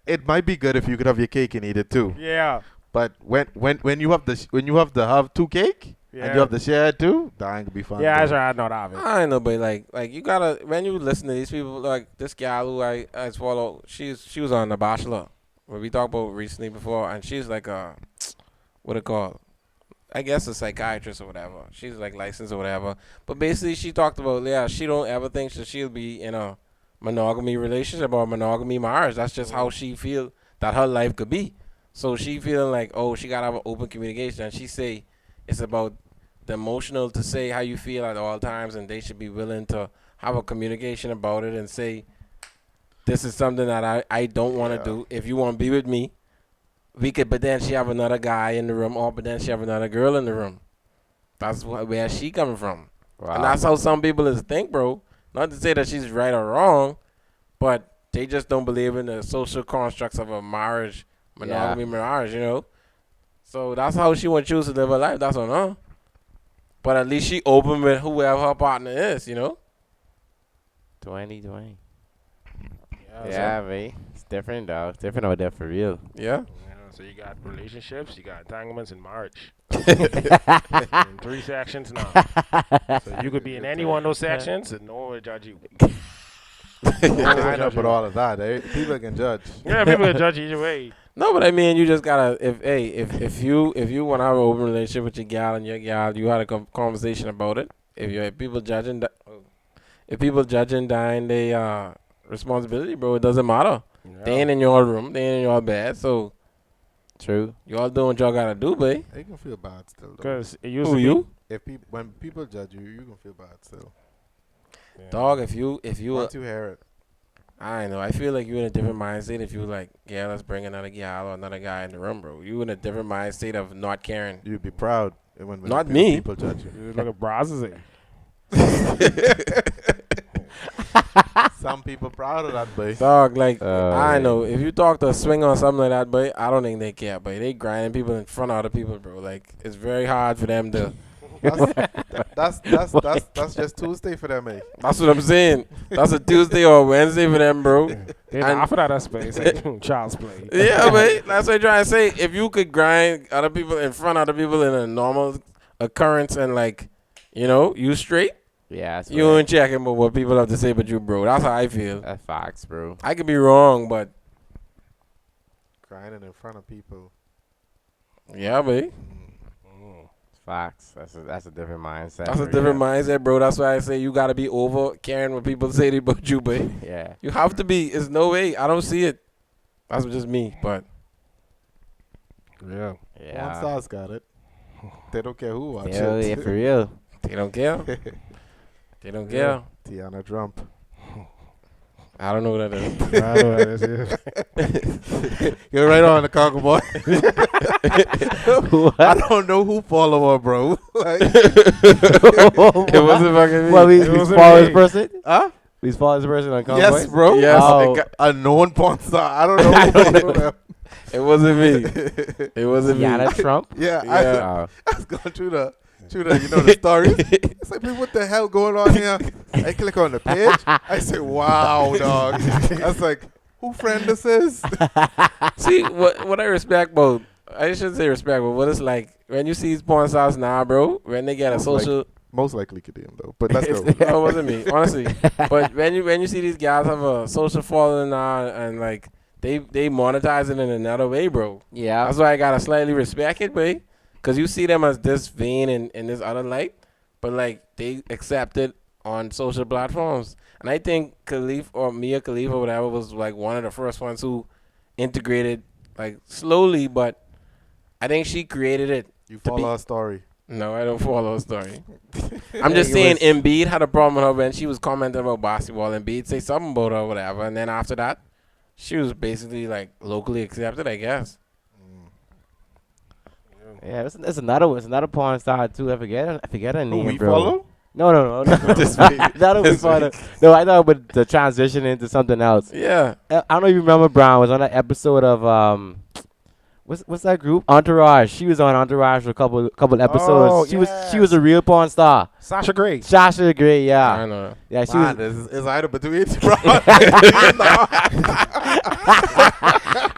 it might be good if you could have your cake and eat it too. Yeah. But when you have have two cake and you have the share it too, that ain't gonna be fun. Yeah, bro. that's right. I know that of it. I know, but like you gotta when you listen to these people, like this gal who I follow, she was on The Bachelor, what we talked about recently before, and she's like what it called? I guess a psychiatrist or whatever. She's like licensed or whatever. But basically, she talked about she don't ever think that she'll be in a monogamy relationship or a monogamy marriage. That's just how she feel that her life could be. So she feeling like, oh, she gotta have an open communication, and she say it's about the emotional to say how you feel at all times, and they should be willing to have a communication about it and say, this is something that I don't want to do. If you want to be with me, we could. But then she have another guy in the room, or but then she have another girl in the room. That's where she coming from, and that's how some people is think, bro. Not to say that she's right or wrong, but they just don't believe in the social constructs of a marriage, monogamy marriage, you know. So that's how she want to choose to live her life. That's on her. But at least she open with whoever her partner is, you know. 2020. Yeah, Yeah, man. It's different, though. It's different over there for real. Yeah. So you got relationships, you got entanglements, and marriage. In 3 sections now. So you could be in any one of those sections, and no one will judge you. I know, but all of that, people can judge. Yeah, people will judge either way. No, but I mean, you just gotta if you want to have an open relationship with your gal and your gal, you had a conversation about it. If people judging, dying they responsibility, bro, it doesn't matter. Yeah. They ain't in your room, they ain't in your bed, so True. y'all doing what y'all gotta do, babe. You can feel bad still, though. Because it used Who to you? When people judge you, you can feel bad still. be. Yeah. Dog, if you Once you hear it, I know. I feel like you're in a different mindset if you like, yeah, let's bring another gal or another guy in the room, bro. You in a different mindset of not caring. you'd be proud when Not me. people judge you. You look at brazos. Some people proud of that, boy. Dog, like, yeah. I know. If you talk to a swinger or something like that, but I don't think they care, but they grinding people in front of other people, bro. Like, it's very hard for them to. That's just Tuesday for them, eh? That's what I'm saying. That's a Tuesday or a Wednesday for them, bro. They And- laugh at that space. Like, child's play. Yeah, man. That's what I'm trying to say. If you could grind other people in front of other people in a normal occurrence and, like, you know, you straight, Yeah, that's you ain't checking about what people have to say but you, bro. That's how I feel. That's facts, bro. I could be wrong, but Grinding in front of people. yeah, babe. Facts. That's a different mindset. That's a for different real. mindset, bro. That's why I say you gotta be over caring what people say about you, babe. Yeah. You have to be. It's no way. I don't see it. That's just me, but Yeah. One Yeah. Stars got it. They don't care who watches Yeah, it. yeah, for real. they don't care. They don't care. Teanna Trump. I don't know what that is. I know that is. You're right on the Congo boy. I don't know who follow her, bro. Like, It wasn't fucking me. Well, we It wasn't follow me. this person? huh? We follow this person on Convoy? Yes, bro. Yes. Oh. A known porn star. I don't know who follow them. It wasn't me. It wasn't Yana me. Trump? Yeah, Yeah. I was going through the the stories. It's like, what the hell going on here? I click on the page. I say, wow, dog. I was like, who friend this is? See, what I respect about, I shouldn't say respect, but what it's like when you see these porn stars now, bro, when they get a social. Most likely Kadeem, though. But let's go. No, it wasn't me, honestly. But when you see these guys have a social following now and like they monetize it in another way, bro. Yeah. That's why I gotta slightly respect it, boy. Cause you see them as this vein in this other light, but like they accept it on social platforms. And I think Khalif or Mia Khalif or whatever was like one of the first ones who integrated like slowly, but I think she created it. You to be- follow her story. No, I don't follow her story. I'm just saying Embiid had a problem with her when she was commenting about basketball. Embiid say something about her or whatever. And then after that, she was basically like locally accepted, I guess. Yeah, it's another one. It's another porn star too. I forget her Who name, we bro. follow? No. This week. That don't be This follow. week. No, I thought about the transition into something else. Yeah. I don't know if you remember Brown was on that episode of what's that group? Entourage. She was on Entourage for a couple episodes. Oh, She was a real porn star. Sasha Grey. Sasha Grey, yeah. I know. Yeah, she Man, was. it's either between bro.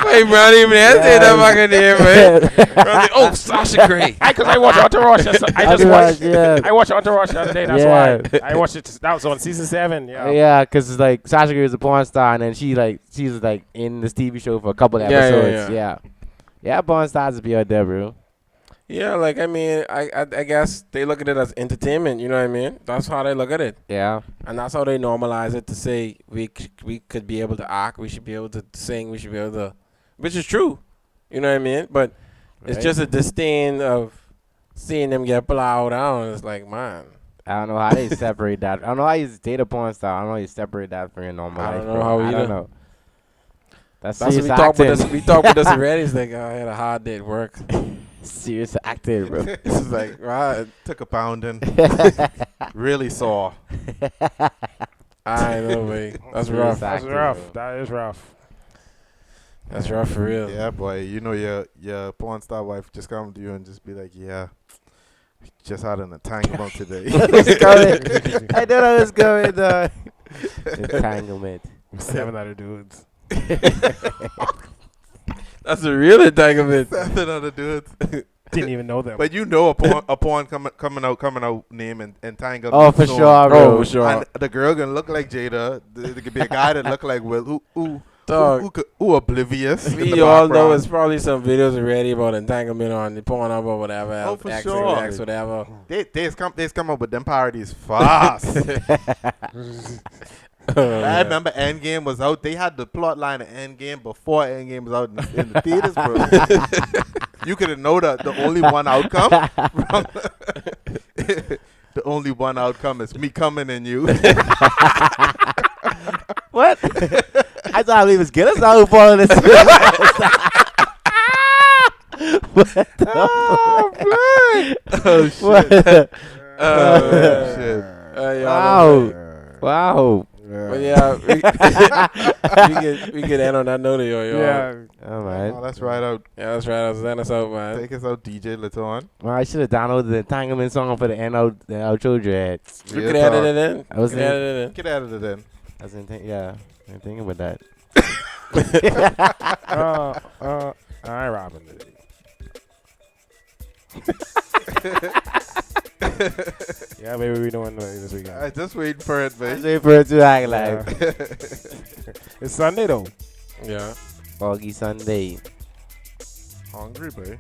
Hey, bro, I didn't even hesitate that fucking name, man. Bro, I was like, oh, Sasha Grey. Because I watched Entourage. I just Entourage, watched. yeah. I watched Entourage the other day. That's Yeah. why I watched it. That was on season 7. Yeah. Yeah, because it's like Sasha Grey was a porn star, and then she's like in this TV show for a couple episodes. Yeah, porn stars would be out there, bro. Yeah, like, I mean, I guess they look at it as entertainment, you know what I mean? That's how they look at it. Yeah. And that's how they normalize it to say we could be able to act, we should be able to sing, we should be able to, which is true, you know what I mean? But it's just a disdain of seeing them get plowed down. It's like, man. I don't know how they separate that. I don't know how you date a porn star. I don't know how you separate that from your normal life. I don't know how I either. don't know. That's what serious we talked with acting. us. We talked with us already. It's like, I had a hard day at work. Serious acting, bro. This is like, right, took a pounding. Really sore. I know, man. That's Serious rough. That's acting, rough. bro. That is rough. That's rough for real. Yeah, boy. You know your porn star wife just come to you and just be like, yeah, just had an entanglement today. It's coming. I know that was coming, dog. Entanglement. 7 other dudes. That's a real entanglement. Nothing other dudes. Didn't even know them. But you know a porn coming out named Entanglement. Oh, for soon. sure, bro. Oh, for sure. And the girl gonna look like Jada. There could be a guy that look like Will. Dog. Who oblivious. in We the all know background. it's probably some videos already about entanglement on the porn up or whatever. Oh, for X, sure. X, whatever. They come up with them parodies fast. I remember Endgame was out. They had the plot line of Endgame before Endgame was out in the theaters, bro. You could have known that the only one outcome. The only one outcome is me coming in you. What? I thought it was Guinness out who fall in this. Oh shit! What? Oh shit! Wow. But yeah, we could end on that note, yo. Yeah. All right. Oh, that's right out. Yeah, that's right. Send us out, man. Take us out, DJ Laton. Well, I should have downloaded the Entanglement song for the outro dread. We could edit it in. I was Could edit it in. Get out of it then. I was I'm thinking about that. All right, Robin. Yeah, maybe we doing this weekend. I just waiting for it, Let's man. wait for it to act like It's Sunday though. Yeah. Foggy Sunday. Hungry, boy.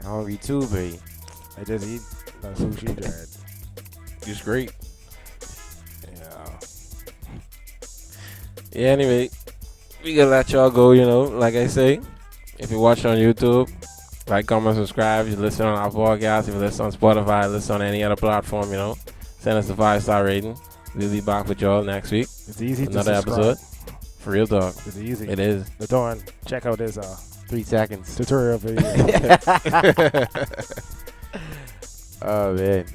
Hungry too, babe. I just eat sushi dread. It's great. Yeah. Yeah, anyway, we gonna let y'all go, you know, like I say. If you watch on YouTube, like, comment, subscribe. If you listen on our podcast, if you listen on Spotify, listen on any other platform, you know, send us a 5-star rating. We'll be back with y'all next week. It's easy Another to subscribe. episode. For real, dog. It's easy. It is. Laton, check out this 3 seconds. tutorial video. Oh man.